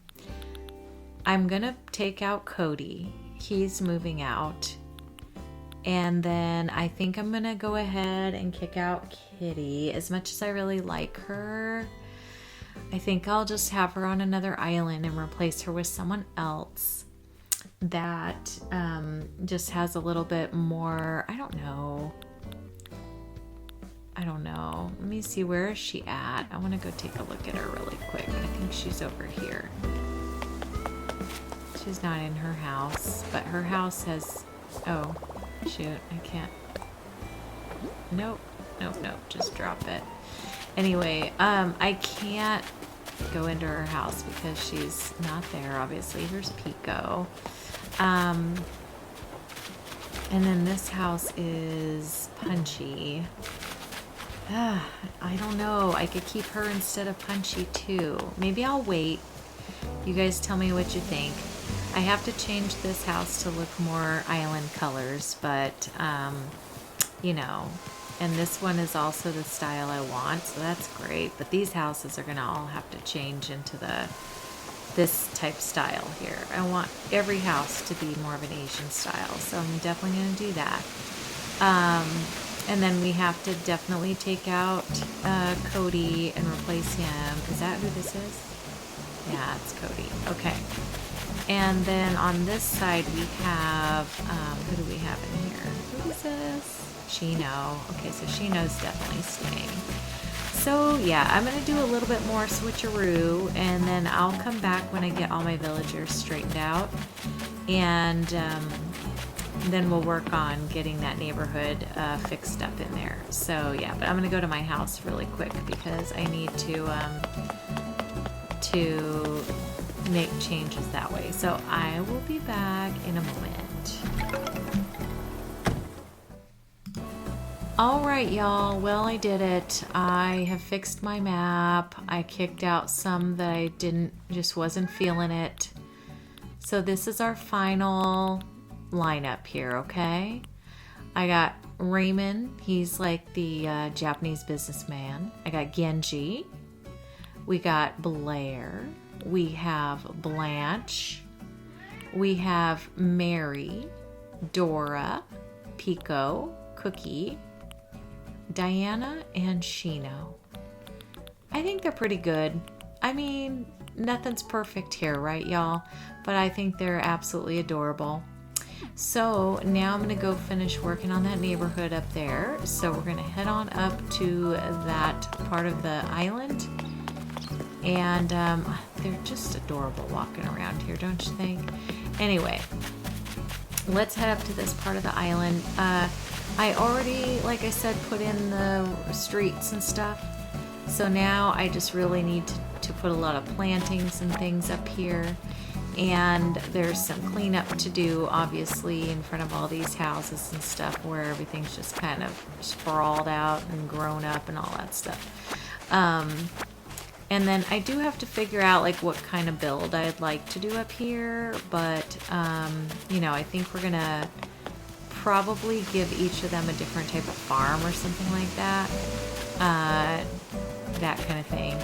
gonna take out Cody. He's moving out. And then I think I'm gonna go ahead and kick out Kitty. As much as I really like her, I think I'll just have her on another island and replace her with someone else that just has a little bit more, I don't know. Let me see, where is she at? I want to go take a look at her really quick. I think she's over here. She's not in her house, but her house has, oh, shoot, I can't. Nope, just drop it. Anyway, I can't go into her house because she's not there, obviously. Here's Pico. And then this house is Punchy. I don't know. I could keep her instead of Punchy too. Maybe I'll wait. You guys tell me what you think. I have to change this house to look more island colors, but, you know, and this one is also the style I want, so that's great. But these houses are going to all have to change into this type style here. I want every house to be more of an Asian style, so I'm definitely going to do that. And then we have to definitely take out Cody and replace him. Is that who this is? Yeah, it's Cody. Okay. And then on this side we have, who do we have in here? Who is this? Chino. Okay, so Chino's definitely staying. So yeah, I'm going to do a little bit more switcheroo, and then I'll come back when I get all my villagers straightened out. And then we'll work on getting that neighborhood fixed up in there. So yeah, but I'm going to go to my house really quick because I need to make changes that way. So I will be back in a moment. All right, y'all. Well, I did it. I have fixed my map. I kicked out some that I just wasn't feeling it. So this is our final lineup here, okay? I got Raymond. He's like the Japanese businessman. I got Genji. We got Blair. We have Blanche. We have Mary, Dora, Pico, Cookie, Diana, and Chino. I think they're pretty good. I mean, nothing's perfect here, right, y'all? But I think they're absolutely adorable. So now I'm going to go finish working on that neighborhood up there. So we're going to head on up to that part of the island. And they're just adorable walking around here, don't you think? Anyway, let's head up to this part of the island. I already, like I said, put in the streets and stuff. So now I just really need to put a lot of plantings and things up here. And there's some cleanup to do, obviously, in front of all these houses and stuff where everything's just kind of sprawled out and grown up and all that stuff. And then I do have to figure out like what kind of build I'd like to do up here, but you know, I think we're gonna probably give each of them a different type of farm or something like that, that kind of thing.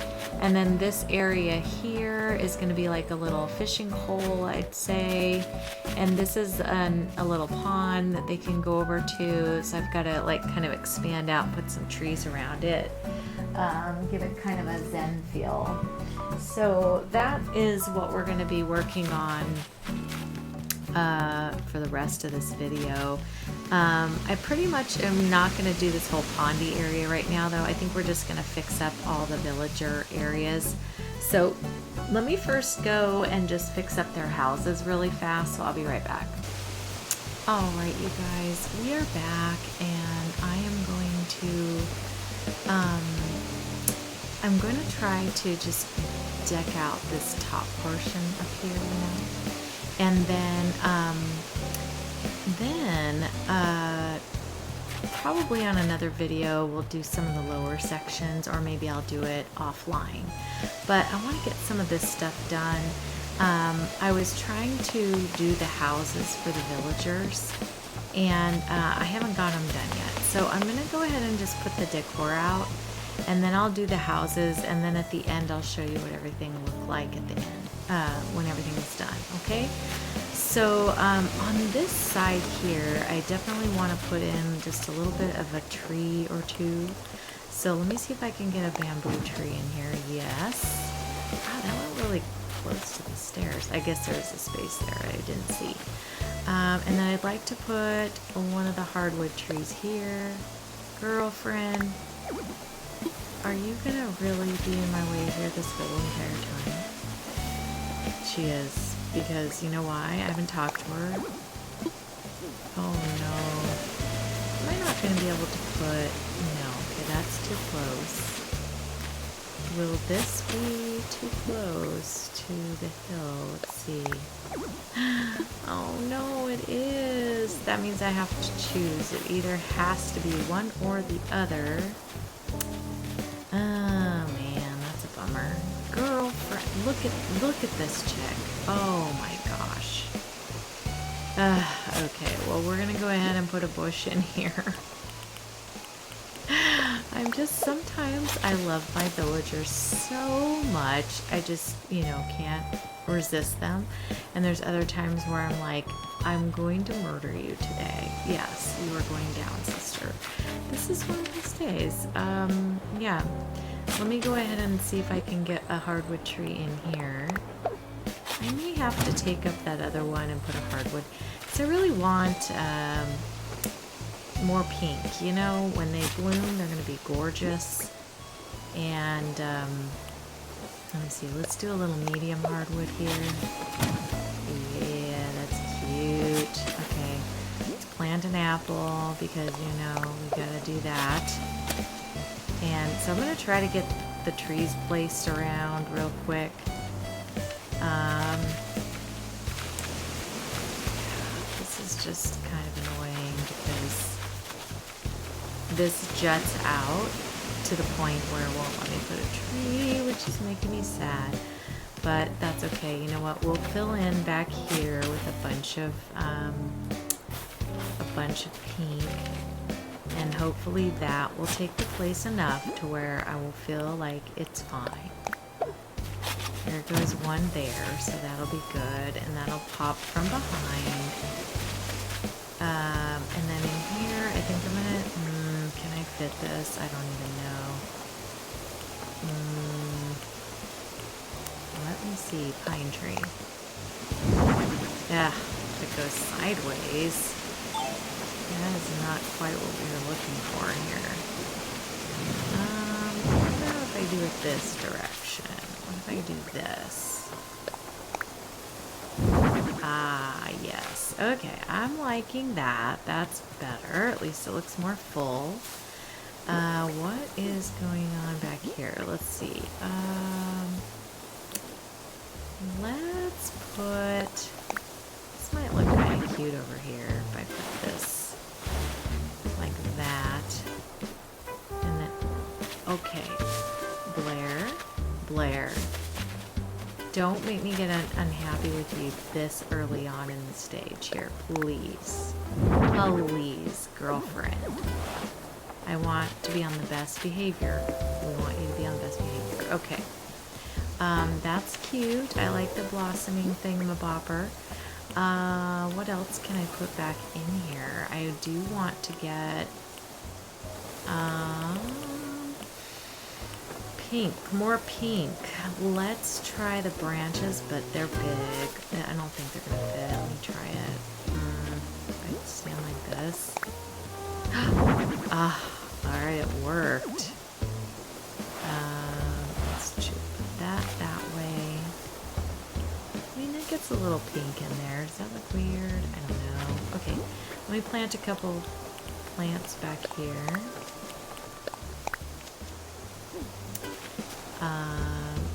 And then this area here is going to be like a little fishing hole, I'd say. And this is a little pond that they can go over to. So I've got to like kind of expand out and put some trees around it. give it kind of a zen feel. So that is what we're going to be working on for the rest of this video. I pretty much am not going to do this whole pondy area right now, though. I think we're just going to fix up all the villager areas. So let me first go and just fix up their houses really fast, so I'll be right back. Alright, you guys, we are back, and I am going to I'm going to try to just deck out this top portion up here, you know, and then probably on another video we'll do some of the lower sections, or maybe I'll do it offline. But I want to get some of this stuff done. I was trying to do the houses for the villagers, and I haven't got them done yet. So I'm going to go ahead and just put the decor out, and then I'll do the houses, and then at the end I'll show you what everything looked like at the end, when everything is done, okay? So on this side here, I definitely want to put in just a little bit of a tree or two. So let me see if I can get a bamboo tree in here. Yes. Wow, that went really close to the stairs. I guess there's a space there I didn't see. And then I'd like to put one of the hardwood trees here. Girlfriend, are you gonna really be in my way here this whole entire time? She is, because you know why? I haven't talked to her. Oh no. Am I not gonna be able to put... No, okay, that's too close. Will this be too close to the hill? Let's see. Oh no, it is. That means I have to choose. It either has to be one or the other. Oh man, that's a bummer. Girlfriend, look at this chick. Oh my gosh. Okay, well we're gonna go ahead and put a bush in here. Sometimes I love my villagers so much, I just, you know, can't resist them. And there's other times where I'm like, I'm going to murder you today. Yes, you are going down, sister. This is one of those days. Yeah. Let me go ahead and see if I can get a hardwood tree in here. I may have to take up that other one and put a hardwood, because I really want, more pink, you know, when they bloom they're gonna be gorgeous. And let me see, let's do a little medium hardwood here. Yeah, that's cute. Okay, let's plant an apple, because you know we gotta do that. And so I'm gonna try to get the trees placed around real quick. This is just kind of annoying because this juts out to the point where it won't let me put a tree, which is making me sad. But that's okay. You know what? We'll fill in back here with a bunch of pink, and hopefully that will take the place enough to where I will feel like it's fine. There goes one there, so that'll be good, and that'll pop from behind. And then in here, I think I'm gonna, can I fit this? I don't even know. Let me see, pine tree. Yeah, if it goes sideways, that is not quite what we were looking for here. What about if I do it this direction? What if I do this? Ah, yes. Okay, I'm liking that. That's better. At least it looks more full. What is going on back here? Let's see. Let's put... This might look kind of cute over here if I put this like that. And then... Okay. Blair. Don't make me get unhappy with you this early on in the stage here, please. Please, girlfriend. I want to be on the best behavior. We want you to be on the best behavior. Okay. That's cute. I like the blossoming thingamabobber. What else can I put back in here? I do want to get... pink, more pink. Let's try the branches, but they're big. I don't think they're gonna fit. Let me try it. I stand like this. Alright, it worked. Let's put that way. I mean, it gets a little pink in there. Does that look weird? I don't know. Okay, let me plant a couple plants back here.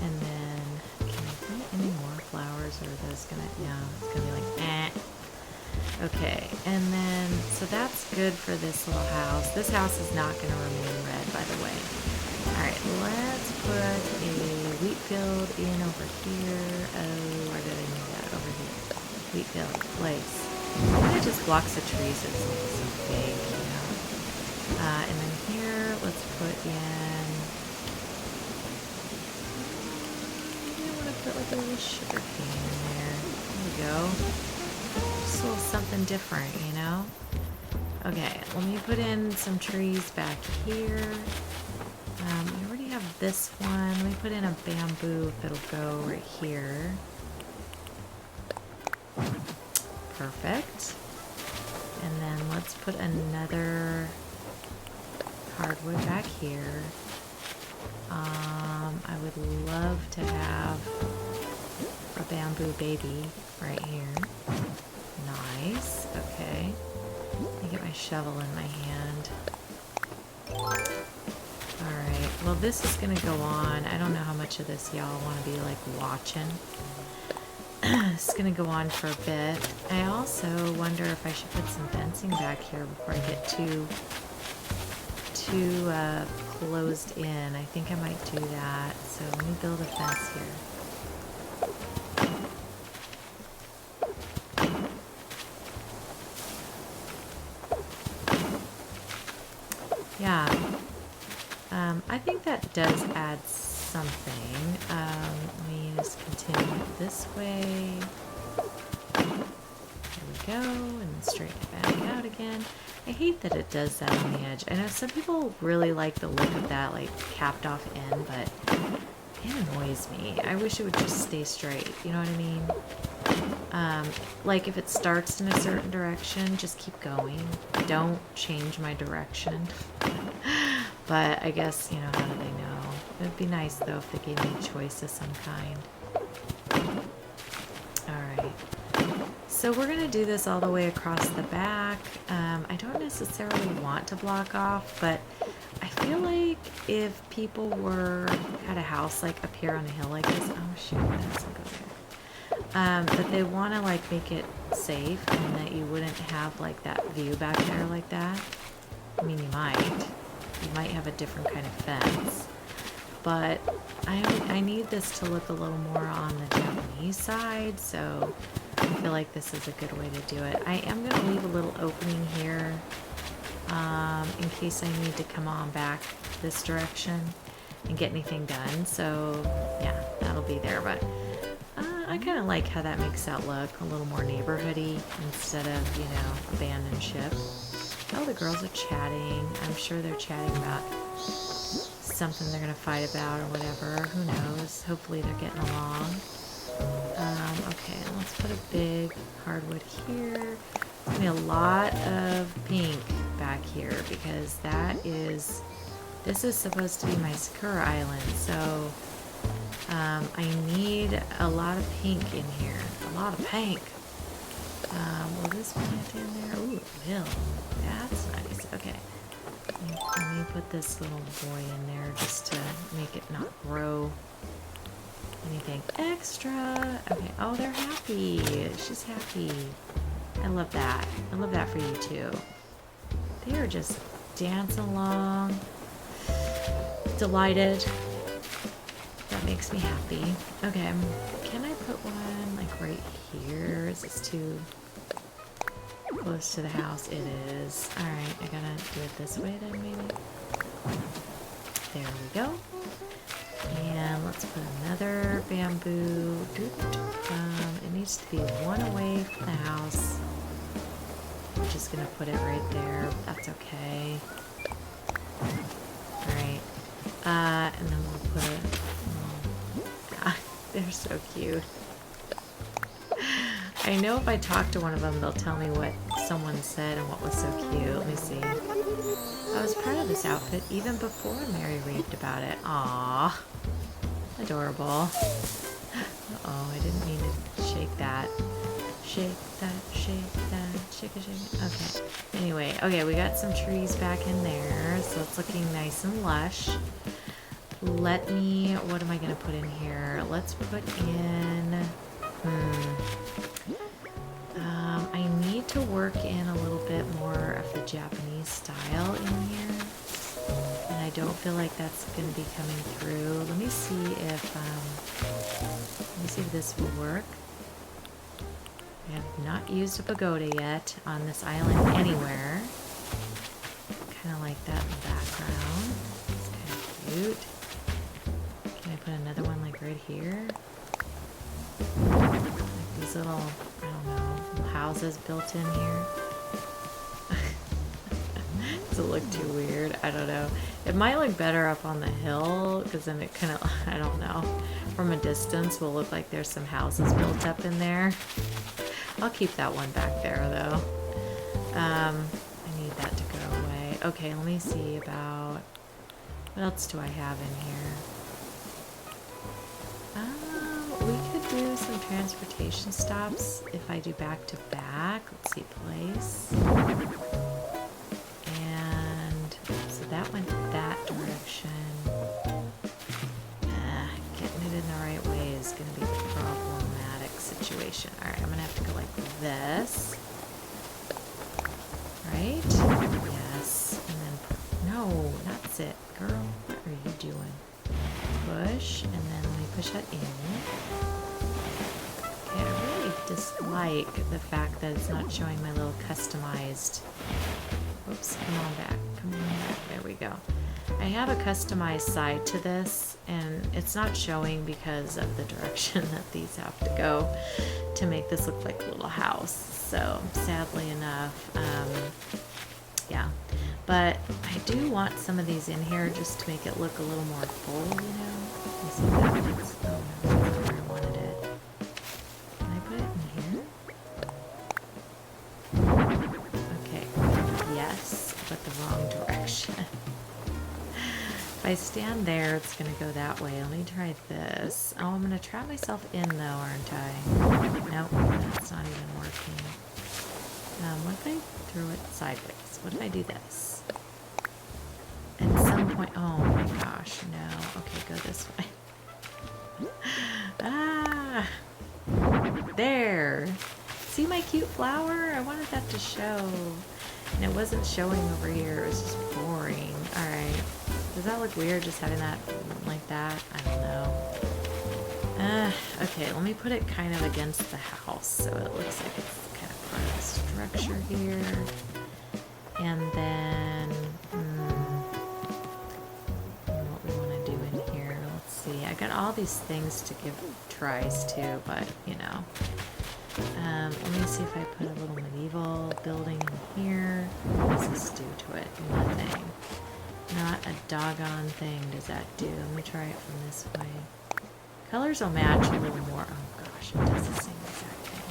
And then, can I plant any more flowers, or are those gonna, no, it's gonna be like, eh. Okay, and then, so that's good for this little house. This house is not gonna remain red, by the way. Alright, let's put a wheat field in over here. Oh, where did I need that? Over here. Wheat field, place. It just blocks the trees, it's like so big, you know. And then here, let's put in, put like a little sugar cane in there. There we go. Just a little something different, you know? Okay, let me put in some trees back here. We already have this one. Let me put in a bamboo if it'll go right here. Perfect. And then let's put another hardwood back here. I would love to have a bamboo baby right here. Nice. Okay. Let me get my shovel in my hand. Alright. Well, this is going to go on. I don't know how much of this y'all want to be, like, watching. It's going to go on for a bit. I also wonder if I should put some fencing back here before I get too closed in. I think I might do that. So let me build a fence here. Yeah. I think that does add something. Let me just continue this way. There we go. And then straighten it back out again. I hate that it does that on the edge. I know some people really like the look of that, like, capped off end, but it annoys me. I wish it would just stay straight. You know what I mean? Like, if it starts in a certain direction, just keep going. Don't change my direction. But I guess, you know, how do they know? It would be nice, though, if they gave me a choice of some kind. Alright. So we're going to do this all the way across the back. I don't necessarily want to block off, but I feel like if people had a house like up here on a hill like this, oh shoot, that's go there. But they want to like make it safe and that you wouldn't have like that view back there like that. I mean, you might have a different kind of fence, but I need this to look a little more on the Japanese side, so I feel like this is a good way to do it. I am going to leave a little opening here in case I need to come on back this direction and get anything done. So yeah, that'll be there. But I kind of like how that makes that look a little more neighborhoody instead of, you know, abandoned ship. Oh, the girls are chatting. I'm sure they're chatting about something they're going to fight about or whatever. Who knows? Hopefully they're getting along. Okay, let's put a big hardwood here. I mean, a lot of pink back here because this is supposed to be my Sakura Island, so I need a lot of pink in here. A lot of pink. Will this plant in there? Ooh, it will. That's nice. Okay. Let me put this little boy in there just to make it not grow anything extra. Okay. Oh, they're happy. She's happy. I love that. I love that for you too. They are just dancing along. Delighted. That makes me happy. Okay. Can I put one like right here? Is this too close to the house? It is. Alright, I gotta do it this way then maybe. There we go. And let's put another bamboo. It needs to be one away from the house. I'm just gonna put it right there. That's okay. Alright. And then we'll put a... Oh, they're so cute. I know if I talk to one of them, they'll tell me what someone said and what was so cute. Let me see. I was proud of this outfit even before Mary raved about it. Aww. Adorable. Uh-oh, I didn't mean to shake that. Shake that, shake that, shake it, shake it. Okay. Anyway, okay, we got some trees back in there, so it's looking nice and lush. Let me, what am I going to put in here? Let's put in, I need to work in a little bit more of the Japanese style in here. And I don't feel like that's going to be coming through. Let me see if this will work. I have not used a pagoda yet on this island anywhere. Kind of like that in the background. It's kind of cute. Can I put another one like right here? Like these little, I don't know, little houses built in here. Does it look too weird? I don't know. It might look better up on the hill because then it kind of, I don't know, from a distance will look like there's some houses built up in there. I'll keep that one back there though. I need that to go away. Okay, let me see about, what else do I have in here? We could do some transportation stops if I do back to back. Let's see, place. And so that went that direction. Getting it in the right way is going to be the problematic situation. Alright, I'm going to have to go like this. Right? Yes. And then, no, that's it. Girl, what are you doing? Push, and then let me push that in. Okay, I really dislike the fact that it's not showing my little customized... Oops, come on back. Come on back. There we go. I have a customized side to this, and it's not showing because of the direction that these have to go to make this look like a little house. So, sadly enough, yeah. But I do want some of these in here just to make it look a little more full, you know? Let me see if that fits. Oh no, that's not where I wanted it. Can I put it in here? Okay. Yes, but the wrong direction. If I stand there, it's going to go that way. Let me try this. Oh, I'm going to trap myself in though, aren't I? Nope, that's not even working. What if I throw it sideways? What if I do this? At some point, oh my gosh, no. Okay, go this way. Ah! There! See my cute flower? I wanted that to show. And it wasn't showing over here. It was just boring. Alright. Does that look weird, just having that like that? I don't know. Okay, let me put it kind of against the house so it looks like it's kind of part of the structure here. And then, what we want to do in here, let's see. I got all these things to give tries to, but, you know. Let me see if I put a little medieval building in here. What does this do to it? Nothing. Not a doggone thing does that do. Let me try it from this way. Colors will match a little more. Oh gosh, it does the same exact thing.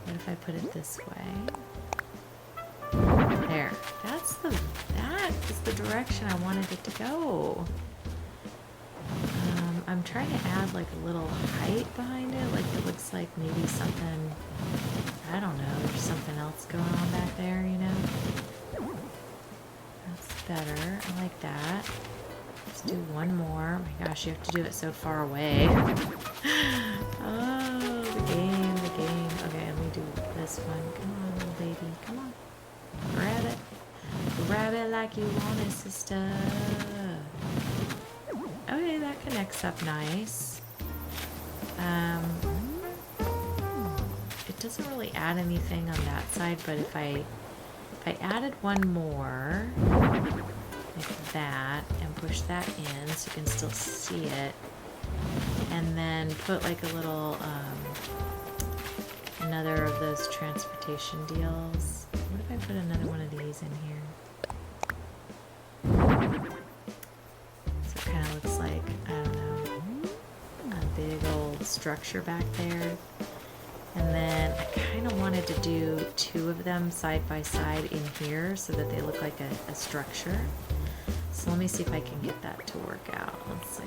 What if I put it this way? There. That is the direction I wanted it to go. I'm trying to add like a little height behind it, like it looks like maybe something, I don't know, there's something else going on back there, you know? That's better, I like that. Let's do one more. Oh my gosh, you have to do it so far away. Oh, the game. Okay, let me do this one. Come on, little baby, come on. Grab it. Grab it like you want it, sister. Okay, that connects up nice. It doesn't really add anything on that side, but if I added one more, like that, and push that in so you can still see it, and then put like a little, another of those transportation deals. What if I put another one of these in here. So it kind of looks like, I don't know, a big old structure back there. And then I kind of wanted to do 2 of them side by side in here so that they look like a structure. So let me see if I can get that to work out. Let's see.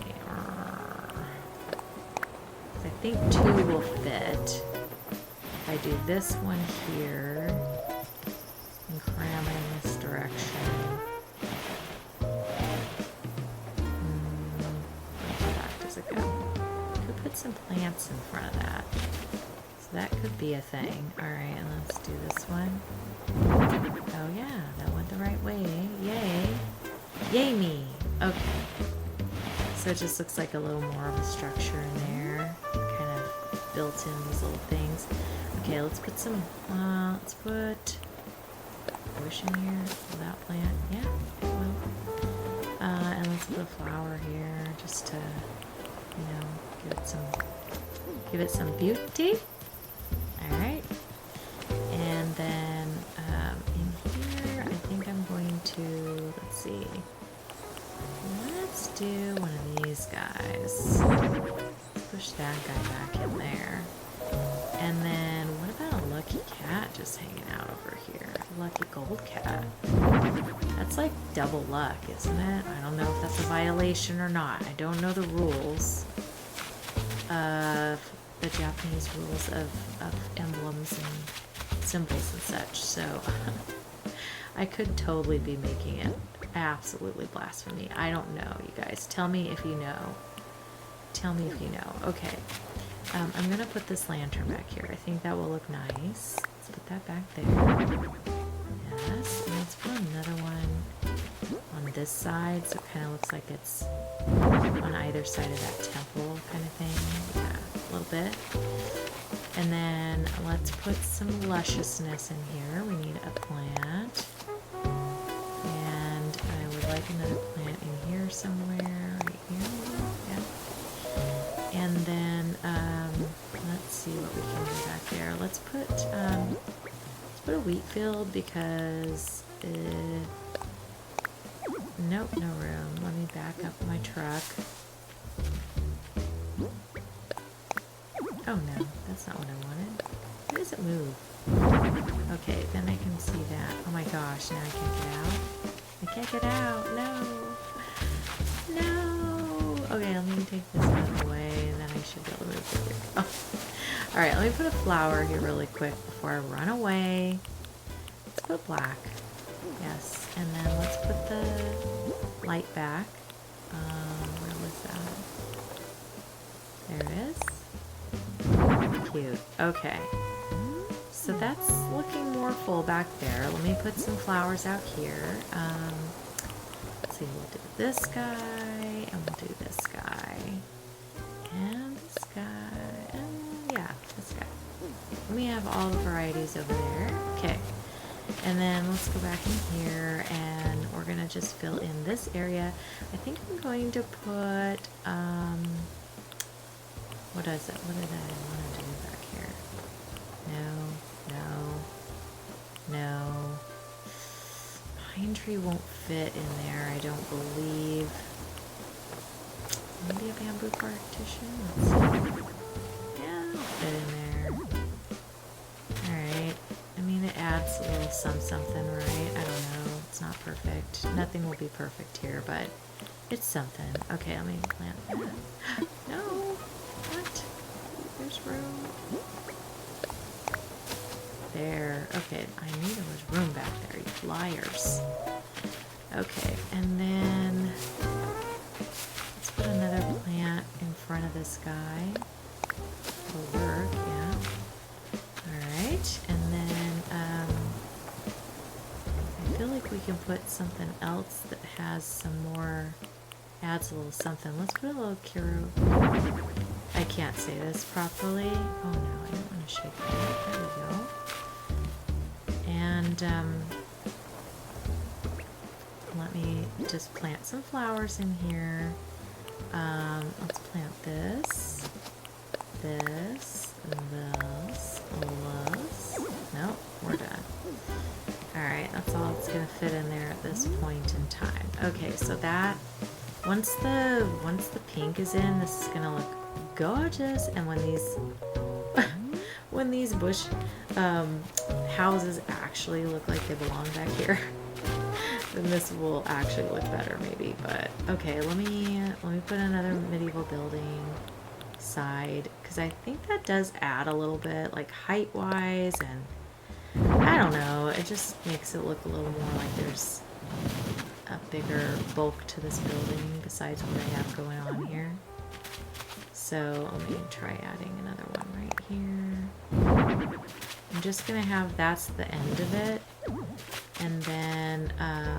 I think 2 will fit. If I do this one here and cram in this direction. How back does it go? Could put some plants in front of that. So that could be a thing. Alright, and let's do this one. Oh yeah, that went the right way. Yay. Yay me! Okay. So it just looks like a little more of a structure in there. Kind of built in these little things. Okay, let's put some, let's put bush in here. Will that plant? Yeah, it will. And let's put a flower here just to, you know, give it some beauty. Alright. And then in here, I think I'm going to, let's see. Let's do one of these guys. Let's push that guy back in there. And then what about a lucky cat just hanging out over here? Lucky gold cat. That's like double luck, isn't it? I don't know if that's a violation or not. I don't know the rules of the Japanese rules of emblems and symbols and such. So I could totally be making it absolutely blasphemy. I don't know, you guys. Tell me if you know. Tell me if you know. Okay. I'm going to put this lantern back here. I think that will look nice. Let's put that back there. Yes. And let's put another one on this side so it kind of looks like it's on either side of that temple kind of thing. Yeah, a little bit. And then let's put some lusciousness in here. We need a plant. And I would like another plant in here somewhere. Right here. Yeah. And then let's see what we can do back there. Let's put a wheat field because nope, no room. Let me back up my truck. Oh no, that's not what I wanted. Why does it move? Okay, then I can see that. Oh my gosh, now I can't get out. I can't get out. No. No. Okay, let me take this out of the way and then I should be able to move through here. Oh. Alright, let me put a flower here really quick before I run away. Let's put black. Yes, and then let's put the light back. Where was that? There it is. Cute. Okay. So that's looking more full back there. Let me put some flowers out here. Let's see, we'll do this guy, and we'll do this guy, and this guy, and yeah, this guy. And we have all the varieties over there. Okay. And then let's go back in here, and we're going to just fill in this area. I think I'm going to put, what is it? What did I want to do back here? No. Pine tree won't fit in there, I don't believe. Maybe a bamboo partition? Let's see. Yeah, it'll fit in there. Alright. I mean, it adds a little something, right? I don't know. It's not perfect. Nothing will be perfect here, but it's something. Okay, let me plant that. No! What? There's room. There. Okay, I knew there was room back there, you liars. Okay, and then let's put another plant in front of this guy. It'll work, yeah. Alright, and then I feel like we can put something else that has some more, adds a little something. Let's put a little Kiro. I can't say this properly. Oh no, I don't want to shake that. There we go. And let me just plant some flowers in here. Let's plant this, this. No, we're done. Alright, that's all that's gonna fit in there at this point in time. Okay, so that once the pink is in, this is gonna look gorgeous. And when these when these bush houses actually look like they belong back here, then this will actually look better maybe. But okay, let me put another medieval building side, because I think that does add a little bit, like height wise, and I don't know, it just makes it look a little more like there's a bigger bulk to this building besides what I have going on here. So let me try adding another one right here. I'm just gonna have, that's the end of it, and then I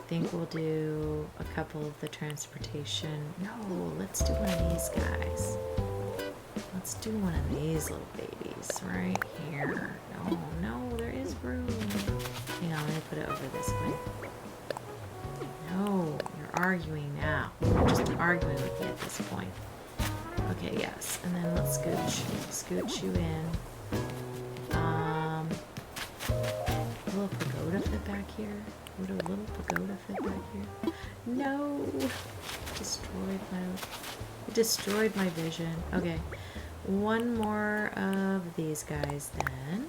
think we'll do a couple of the transportation. No, let's do one of these guys. Let's do one of these little babies right here. No, there is room. Hang on, let me put it over this way. No, you're arguing now. You're just arguing with me at this point. Okay, yes, and then let's scooch you in. Will a pagoda fit back here? Would a little pagoda fit back here? No! It destroyed my vision. Okay. One more of these guys then.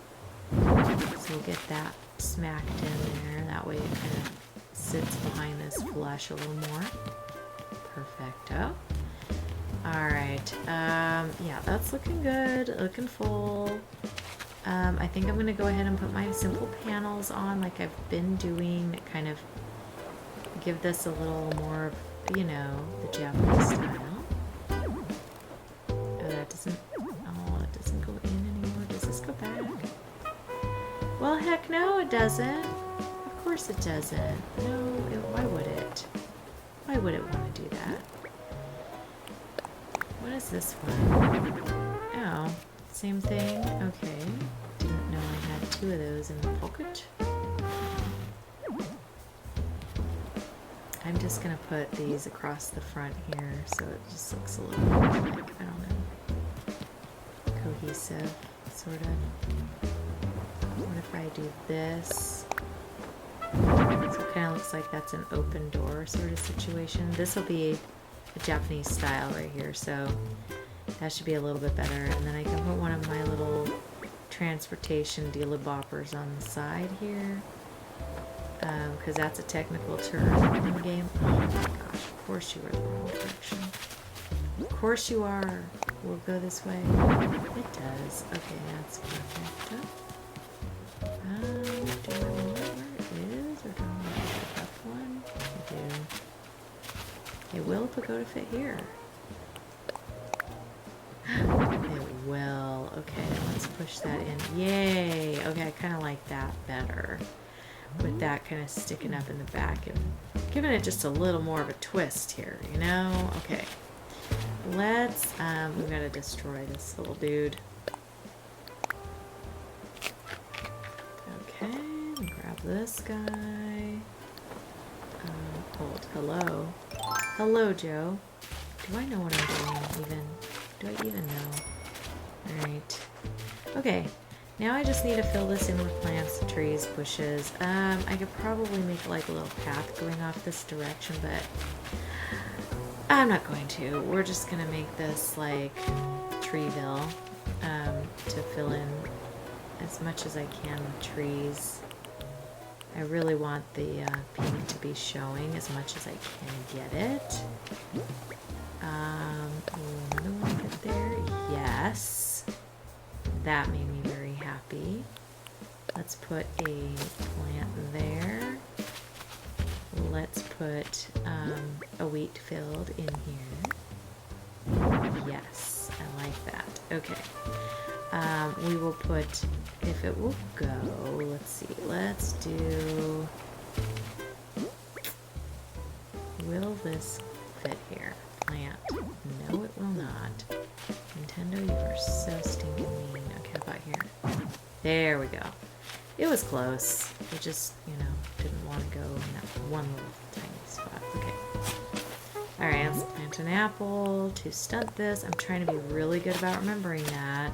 So we'll get that smacked in there. That way it kind of sits behind this flush a little more. Perfecto. Alright. Yeah, that's looking good. Looking full. I think I'm going to go ahead and put my simple panels on like I've been doing. That kind of give this a little more of, you know, the Japanese style. It doesn't go in anymore. Does this go back? Well, heck no, it doesn't. Of course it doesn't. No, why would it? Why would it want to do that? What is this one? Oh, same thing? Okay. Didn't know I had two of those in the pocket. I'm just gonna put these across the front here so it just looks a little more like, I don't know, cohesive, sort of. What if I do this? So it kind of looks like that's an open door sort of situation. This will be a Japanese style right here, so that should be a little bit better. And then I can put one of my little transportation dealer boppers on the side here. Because that's a technical term in the game. Oh my gosh, of course you are the wrong direction. Of course you are. We'll go this way. It does. Okay, that's perfect. Do I want where it is, or do I want to pick up one? I do. It will pagoda fit here. It will. Okay, let's push that in. Yay! Okay, I kind of like that better. With that kind of sticking up in the back and giving it just a little more of a twist here, you know? Okay. Let's, we've got to destroy this little dude. Okay, grab this guy. Hold. Hello. Hello, Joe. Do I know what I'm doing even? Do I even know? Alright. Okay. Now I just need to fill this in with plants, trees, bushes. I could probably make like a little path going off this direction, but I'm not going to. We're just gonna make this like Treeville to fill in as much as I can with trees. I really want the pink to be showing as much as I can get it. Another one fit there. Yes. That made me very happy. Let's put a plant there. Let's put a wheat field in here. Yes, I like that. Okay. We will put, if it will go, let's see, let's do, will this fit here? Plant. No, it will not. Nintendo, you are so stinking mean. Okay, how about here? There we go. It was close. It just, you know, didn't want to go in that one little tiny spot. Okay. Alright, let's plant an apple to stunt this. I'm trying to be really good about remembering that.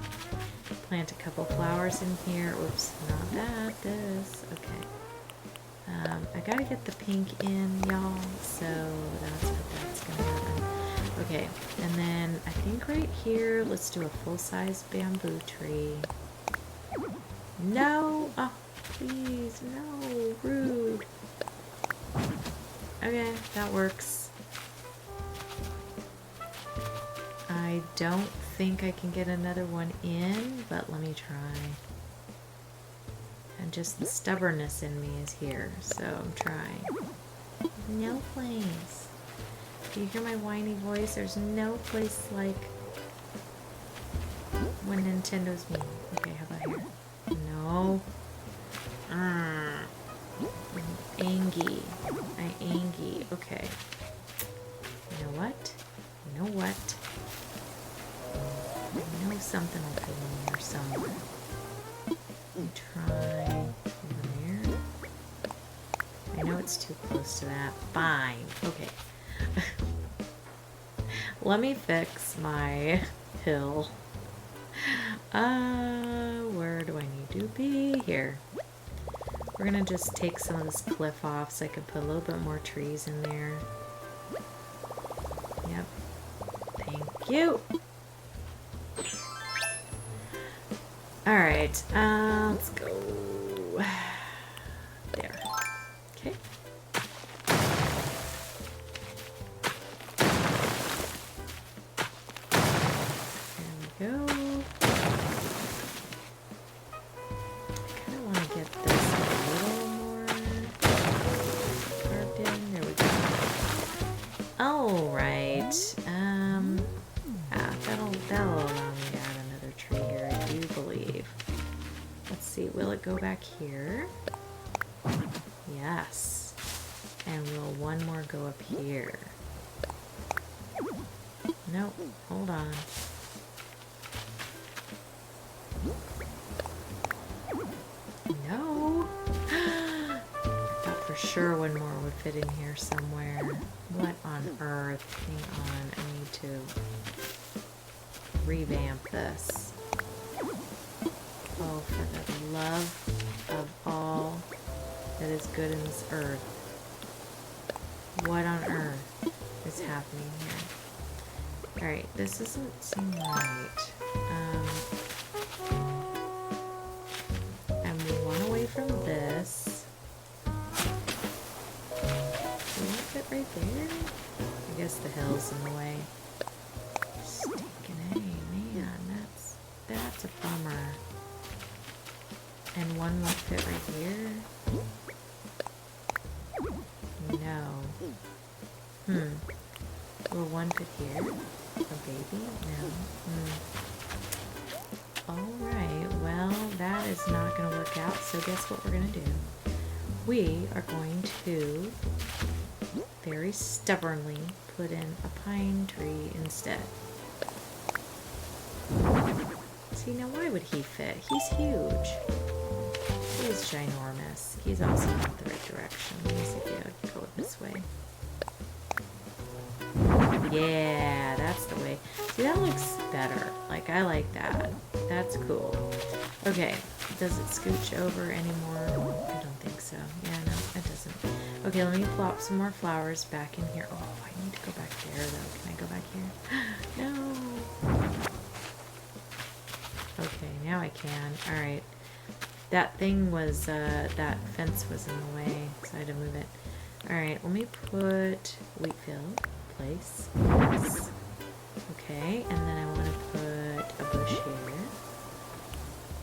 plant a couple flowers in here. Oops, not that, this. Okay. I gotta get the pink in, y'all, so that's what that's gonna happen. Okay, and then I think right here, let's do a full-size bamboo tree. No! Oh, please, no, rude. Okay, that works. I don't think I can get another one in, but let me try. And just the stubbornness in me is here, so I'm trying. No place. Do you hear my whiny voice? There's no place like when Nintendo's mean. Okay, how about here? No. I'm angry. I'm angry. Okay. You know what? You know what? I know something will fit in here somewhere. Try over there. I know it's too close to that. Fine. Okay. Let me fix my hill. Where do I need to be? Here. We're gonna just take some of this cliff off so I can put a little bit more trees in there. Yep. Thank you. Alright, let's go there. Okay. There we go. I kind of want to get this a little more carved in. There we go. Alright. That'll allow me to add another tree here, I do believe. Let's see, will it go back here? Yes. And will one more go up here? Nope, hold on. No! I thought for sure one more would fit in here somewhere. What on earth? Hang on, I need to revamp this. Oh, for the love of all that is good in this earth. What on earth is happening here? Alright, this doesn't seem right. I'm one away from this. Do you want to fit right there? I guess the hill's in the way. Stinking A, man, that's a bummer. And one won't fit right here? No. Will one fit here? A baby? No. Alright, well, that is not going to work out, so guess what we're going to do? We are going to very stubbornly put in a pine tree instead. See, now why would he fit? He's huge. He's ginormous. He's also not the right direction. Let me see if I can go this way. Yeah, that's the way. See, that looks better. Like, I like that. That's cool. Okay, does it scooch over anymore? I don't think so. Yeah, no, it doesn't. Okay, let me plop some more flowers back in here. Oh, I need to go back there, though. Can I go back here? No. Okay, now I can. Alright. That thing was, that fence was in the way, so I had to move it. Alright, let me put wheat field place. Yes. Okay, and then I want to put a bush here.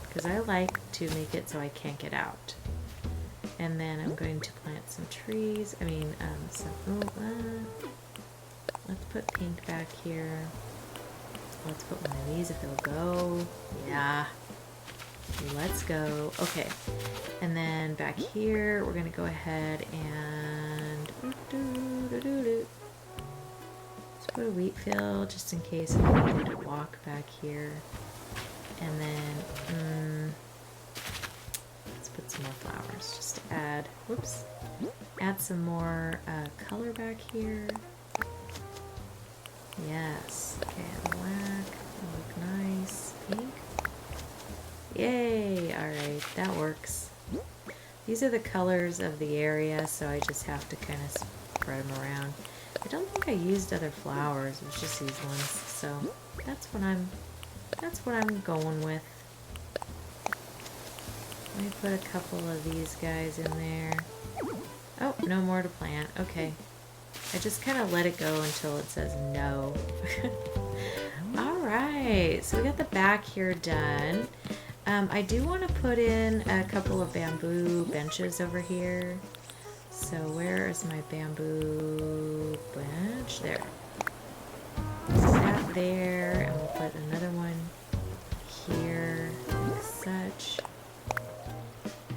Because I like to make it so I can't get out. And then I'm going to plant some trees. I mean, let's put pink back here. Let's put one of these if it'll go. Yeah. Let's go. Okay. And then back here, we're going to go ahead and let's put a wheat field just in case I needed to walk back here. And then let's put some more flowers just to add, whoops, add some more color back here. Yes. Okay, black will look nice. Pink. Yay! Alright, that works. These are the colors of the area, so I just have to kind of spread them around. I don't think I used other flowers, it was just these ones, so that's what I'm going with. Let me put a couple of these guys in there. Oh, no more to plant. Okay. I just kind of let it go until it says no. Alright, so we got the back here done. I do want to put in a couple of bamboo benches over here. So where is my bamboo bench? There. Put that there, and we'll put another one here, like such.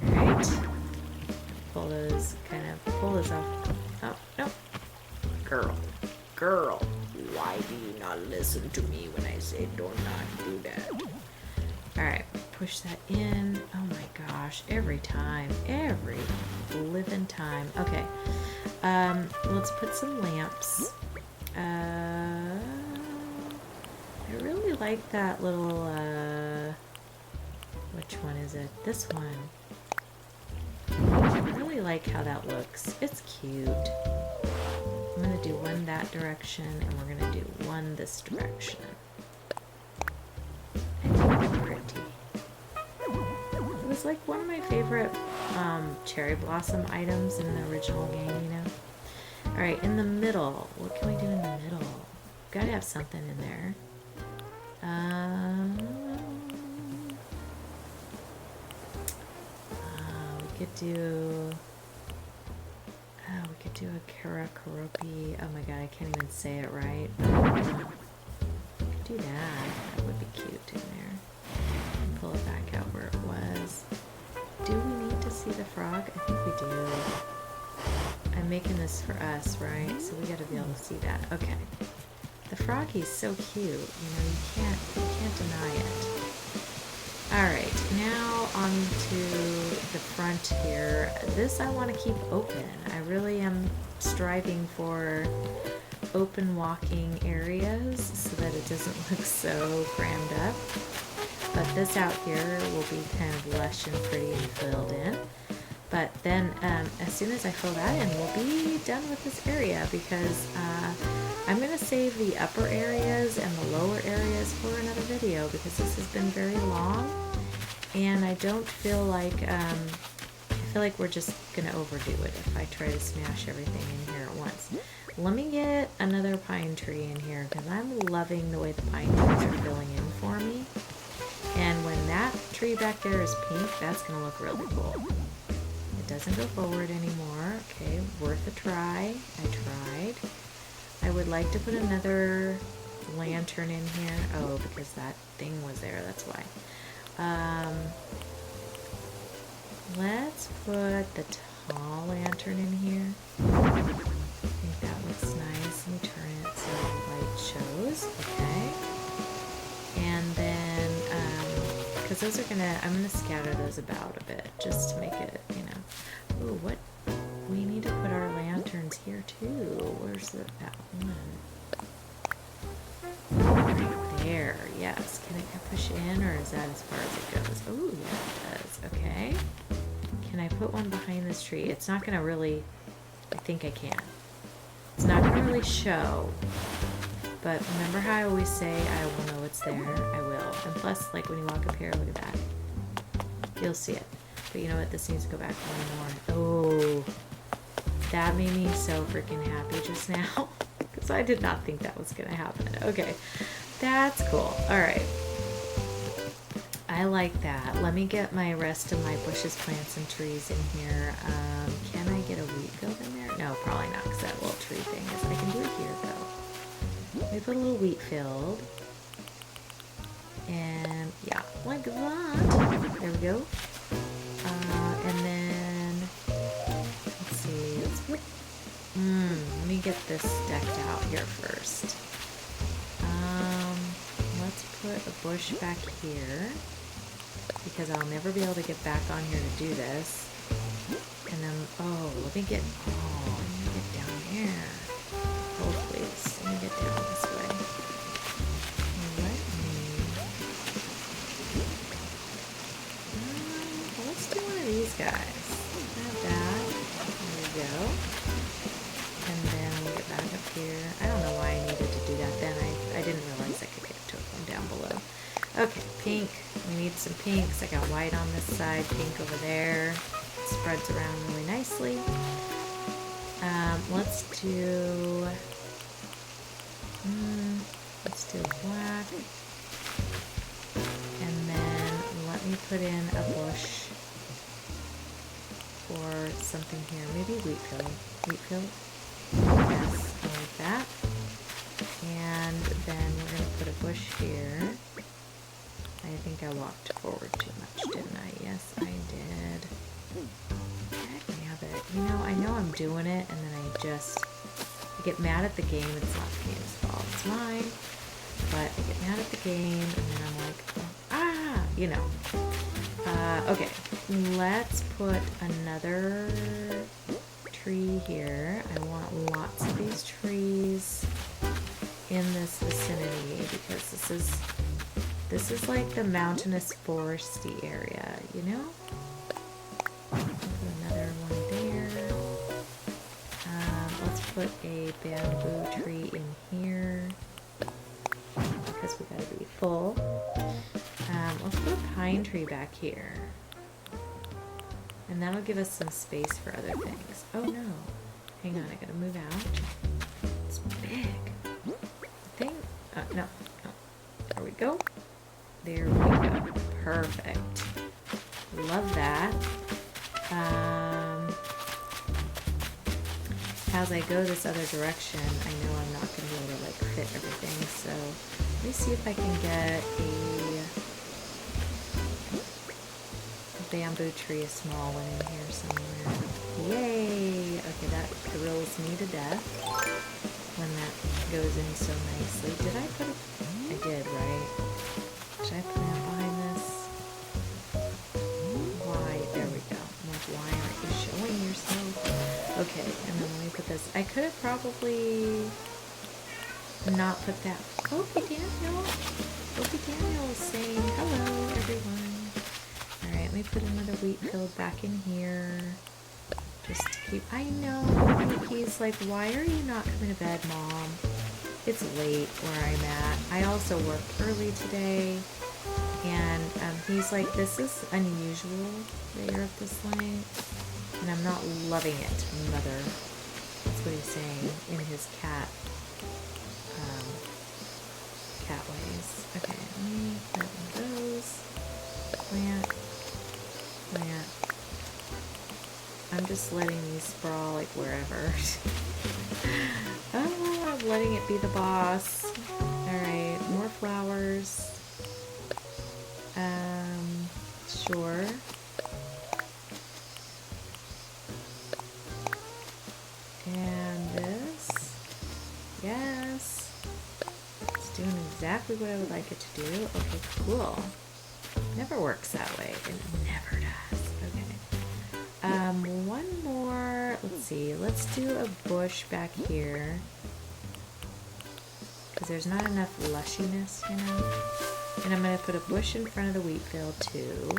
Alright. Pull those off. Oh, no. Girl, why do you not listen to me when I say do not do that? Alright, push that in. Oh my gosh, every living time. Okay, let's put some lamps. I really like that little, which one is it? This one. I really like how that looks. It's cute. I'm going to do one that direction, and we're going to do one this direction. I think it's pretty. It was like one of my favorite cherry blossom items in the original game, you know? Alright, in the middle. What can we do in the middle? Gotta have something in there. We could do a karopi. Oh my god, I can't even say it right. Do that. That would be cute in there. Pull it back out where it was. Do we need to see the frog? I think we do. I'm making this for us, right? So we gotta be able to see that. Okay. The froggy's so cute. You know, you can't deny it. Alright, now on to the front here. This I want to keep open. I really am striving for open walking areas so that it doesn't look so crammed up. But this out here will be kind of lush and pretty and filled in. But then as soon as I fill that in, we'll be done with this area because I'm going to save the upper areas and the lower areas for another video because this has been very long and I don't feel like, I feel like we're just going to overdo it if I try to smash everything in here at once. Let me get another pine tree in here because I'm loving the way the pine trees are filling in for me. And when that tree back there is pink, that's going to look really cool. It doesn't go forward anymore. Okay, worth a try. I tried. I would like to put another lantern in here. Oh, because that thing was there, that's why. Let's put the tall lantern in here. I think that looks nice. Let me turn it so the light shows. Okay. And then, because those are I'm gonna scatter those about a bit just to make it, you know. Ooh, what? We need to put our lanterns here too. Where's that one? Right there, yes. Can I push in or is that as far as it goes? Oh, yeah, it does. Okay. Can I put one behind this tree? It's not gonna really, I think I can. It's not gonna really show. But remember how I always say I will know it's there? I will. And plus, like when you walk up here, look at that. You'll see it. But you know what? This needs to go back one more. Oh, that made me so freaking happy just now. Because I did not think that was going to happen. Okay, that's cool. All right. I like that. Let me get my rest of my bushes, plants, and trees in here. Can I get a wheat field in there? No, probably not because that little tree thing is. I can do it here, though. Let me put a little wheat field. And yeah, like that. There we go. And then, let's see. Let me get this decked out here first. Let's put a bush back here. Because I'll never be able to get back on here to do this. And then, let me get down here. Hold please. Let me get down this way. guys. Have that. There we go. And then we'll get back up here. I don't know why I needed to do that then. I didn't realize I could get to it from down below. Okay, pink. We need some pinks. I got white on this side, pink over there. It spreads around really nicely. Let's do black. And then let me put in a bush for something here. Maybe wheat field. Wheat field? Yes, I like that. And then we're going to put a bush here. I think I walked forward too much, didn't I? Yes, I did. Damn it. You know, I know I'm doing it, and then I get mad at the game. It's not the game's fault. It's mine. But I get mad at the game, and then I'm like, ah, you know. Okay, let's put another tree here. I want lots of these trees in this vicinity because this is like the mountainous foresty area, you know? Put another one there. Let's put a bamboo tree in here because we gotta be full. Let's put a pine tree back here. And that'll give us some space for other things. Oh no. Hang on, I gotta move out. It's big. Thing? No. There we go. There we go. Perfect. Love that. As I go this other direction, I know I'm not going to be able to like fit everything, so let me see if I can get a bamboo tree, a small one in here somewhere. Yay! Okay, that thrills me to death when that goes in so nicely. Did I put it? I did, right? Should I plant behind this? Why? There we go. I'm like, why aren't you showing yourself? Okay, and then let me put this. I could have probably not put that. Opie Daniel is saying hello, everyone. Alright, let me put another wheat field back in here. Just to keep. I know, he's like, why are you not coming to bed, Mom? It's late where I'm at. I also worked early today. And he's like, this is unusual that you're up this late. And I'm not loving it, Mother. That's what he's saying in his cat ways. Okay, let me put one of those. Plant. I'm just letting these sprawl like wherever. Oh, I'm letting it be the boss. Alright, more flowers. Sure. And this. Yes. It's doing exactly what I would like it to do. Okay, cool. Never works that way. It never does. Okay. One more. Let's see. Let's do a bush back here. Because there's not enough lushiness, you know? And I'm going to put a bush in front of the wheat field too.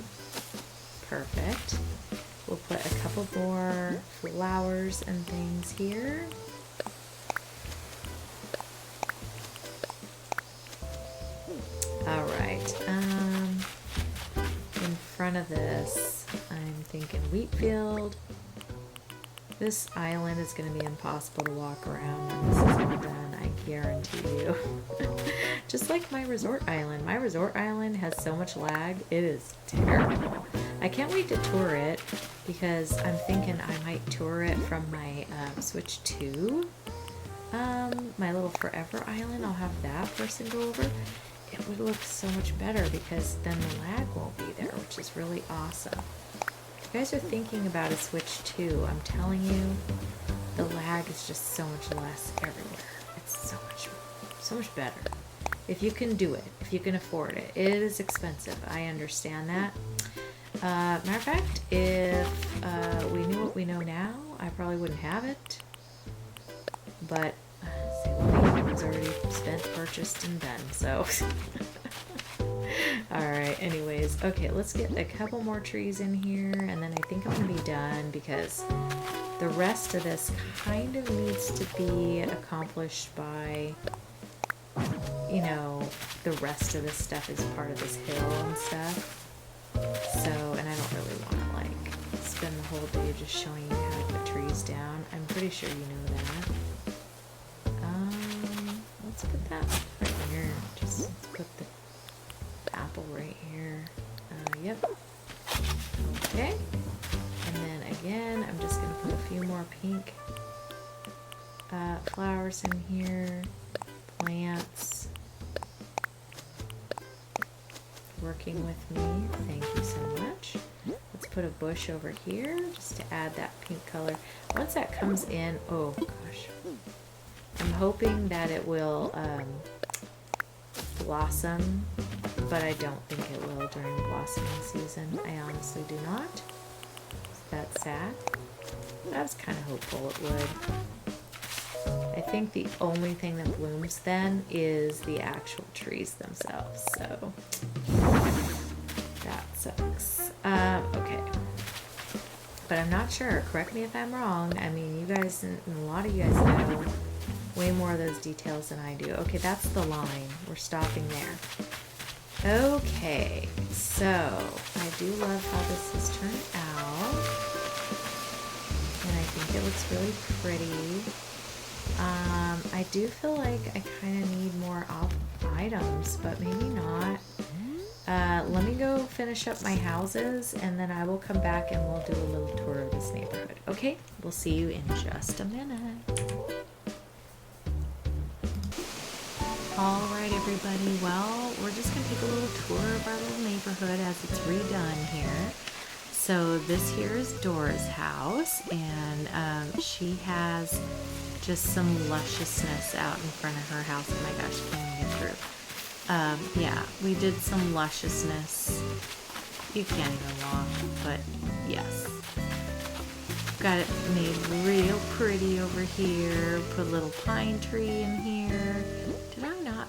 Perfect. We'll put a couple more flowers and things here. Alright. In front of this, I'm thinking wheat field. This island is going to be impossible to walk around when this is all done, I guarantee you. Just like my resort island. My resort island has so much lag, it is terrible. I can't wait to tour it because I'm thinking I might tour it from my Switch 2. My little forever island, I'll have that person go over. It would look so much better because then the lag won't be there, which is really awesome. If you guys are thinking about a Switch 2, I'm telling you, the lag is just so much less everywhere. It's so much better. If you can do it, if you can afford it. It is expensive, I understand that. Matter of fact, if we knew what we know now, I probably wouldn't have it. But, say what, it was already spent, purchased, and done, so. Alright, anyways. Okay, let's get a couple more trees in here, and then I think I'm going to be done because the rest of this kind of needs to be accomplished by, you know, the rest of this stuff is part of this hill and stuff. So, and I don't really want to, like, spend the whole day just showing you how to put trees down. I'm pretty sure you know that. Let's put that right here. Just let's put the apple right here. Yep. Okay. And then again, I'm just going to put a few more pink flowers in here. Plants. Working with me. Thank you so much. Let's put a bush over here just to add that pink color. Once that comes in, oh gosh. I'm hoping that it will blossom, but I don't think it will during blossoming season. I honestly do not. That's sad. I was kind of hopeful it would. I think the only thing that blooms then is the actual trees themselves, so that sucks. Okay. But I'm not sure. Correct me if I'm wrong. I mean, you guys, and a lot of you guys know way more of those details than I do. Okay, that's the line. We're stopping there. Okay, so I do love how this has turned out. And I think it looks really pretty. I do feel like I kind of need more items, but maybe not. Let me go finish up my houses, and then I will come back and we'll do a little tour of this neighborhood. Okay, we'll see you in just a minute. Alright everybody, well, we're just going to take a little tour of our little neighborhood as it's redone here. So this here is Dora's house, and she has just some lusciousness out in front of her house. Oh my gosh, I can't even get through. Yeah, we did some lusciousness. You can't even walk, but yes. Got it made real pretty over here. Put a little pine tree in here. Did I not?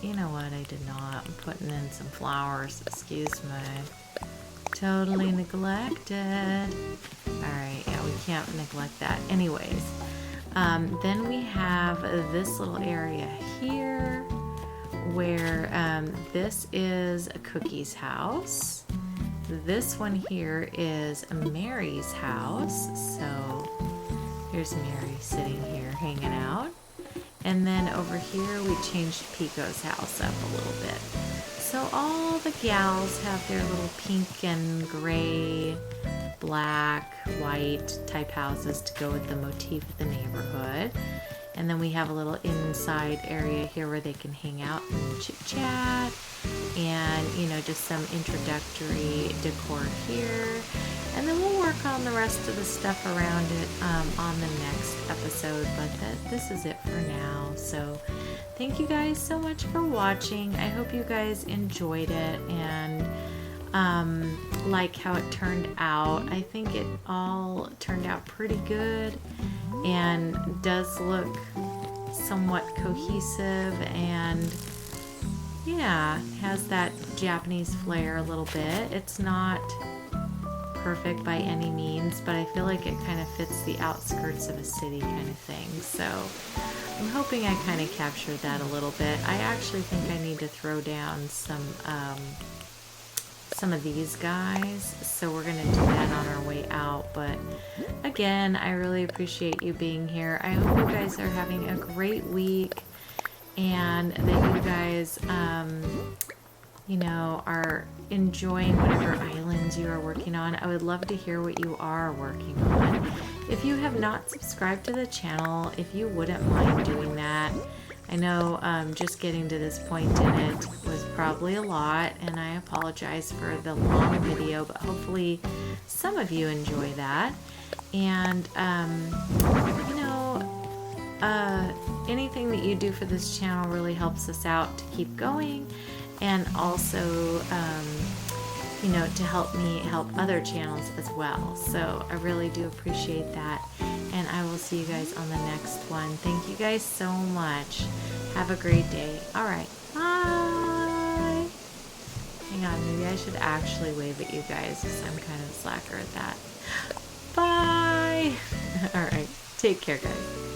You know what? I did not. I'm putting in some flowers. Excuse me. Totally neglected. Alright, yeah, we can't neglect that. Anyways, then we have this little area here where this is a Cookie's house. This one here is Mary's house. So here's Mary sitting here hanging out. And then over here we changed Pico's house up a little bit. So all the gals have their little pink and gray, black, white type houses to go with the motif of the neighborhood. And then we have a little inside area here where they can hang out and chit chat, and you know, just some introductory decor here. And then we'll work on the rest of the stuff around it on the next episode, but this is it for now. So thank you guys so much for watching. I hope you guys enjoyed it and like how it turned out. I think it all turned out pretty good and does look somewhat cohesive, and yeah, has that Japanese flair a little bit. It's not perfect by any means, but I feel like it kind of fits the outskirts of a city kind of thing. So I'm hoping I kind of captured that a little bit. I actually think I need to throw down some of these guys, so we're gonna do that on our way out. But again, I really appreciate you being here. I hope you guys are having a great week, and that you guys you know, are enjoying whatever islands you are working on. I would love to hear what you are working on. If you have not subscribed to the channel, if you wouldn't mind doing that. I know just getting to this point in it was probably a lot, and I apologize for the long video, but hopefully some of you enjoy that. And you know, anything that you do for this channel really helps us out to keep going, and also you know, to help me help other channels as well. So I really do appreciate that, and I will see you guys on the next one. Thank you guys so much. Have a great day. All right, bye. Hang on, maybe I should actually wave at you guys because I'm kind of slacker at that. Bye! All right, take care, guys.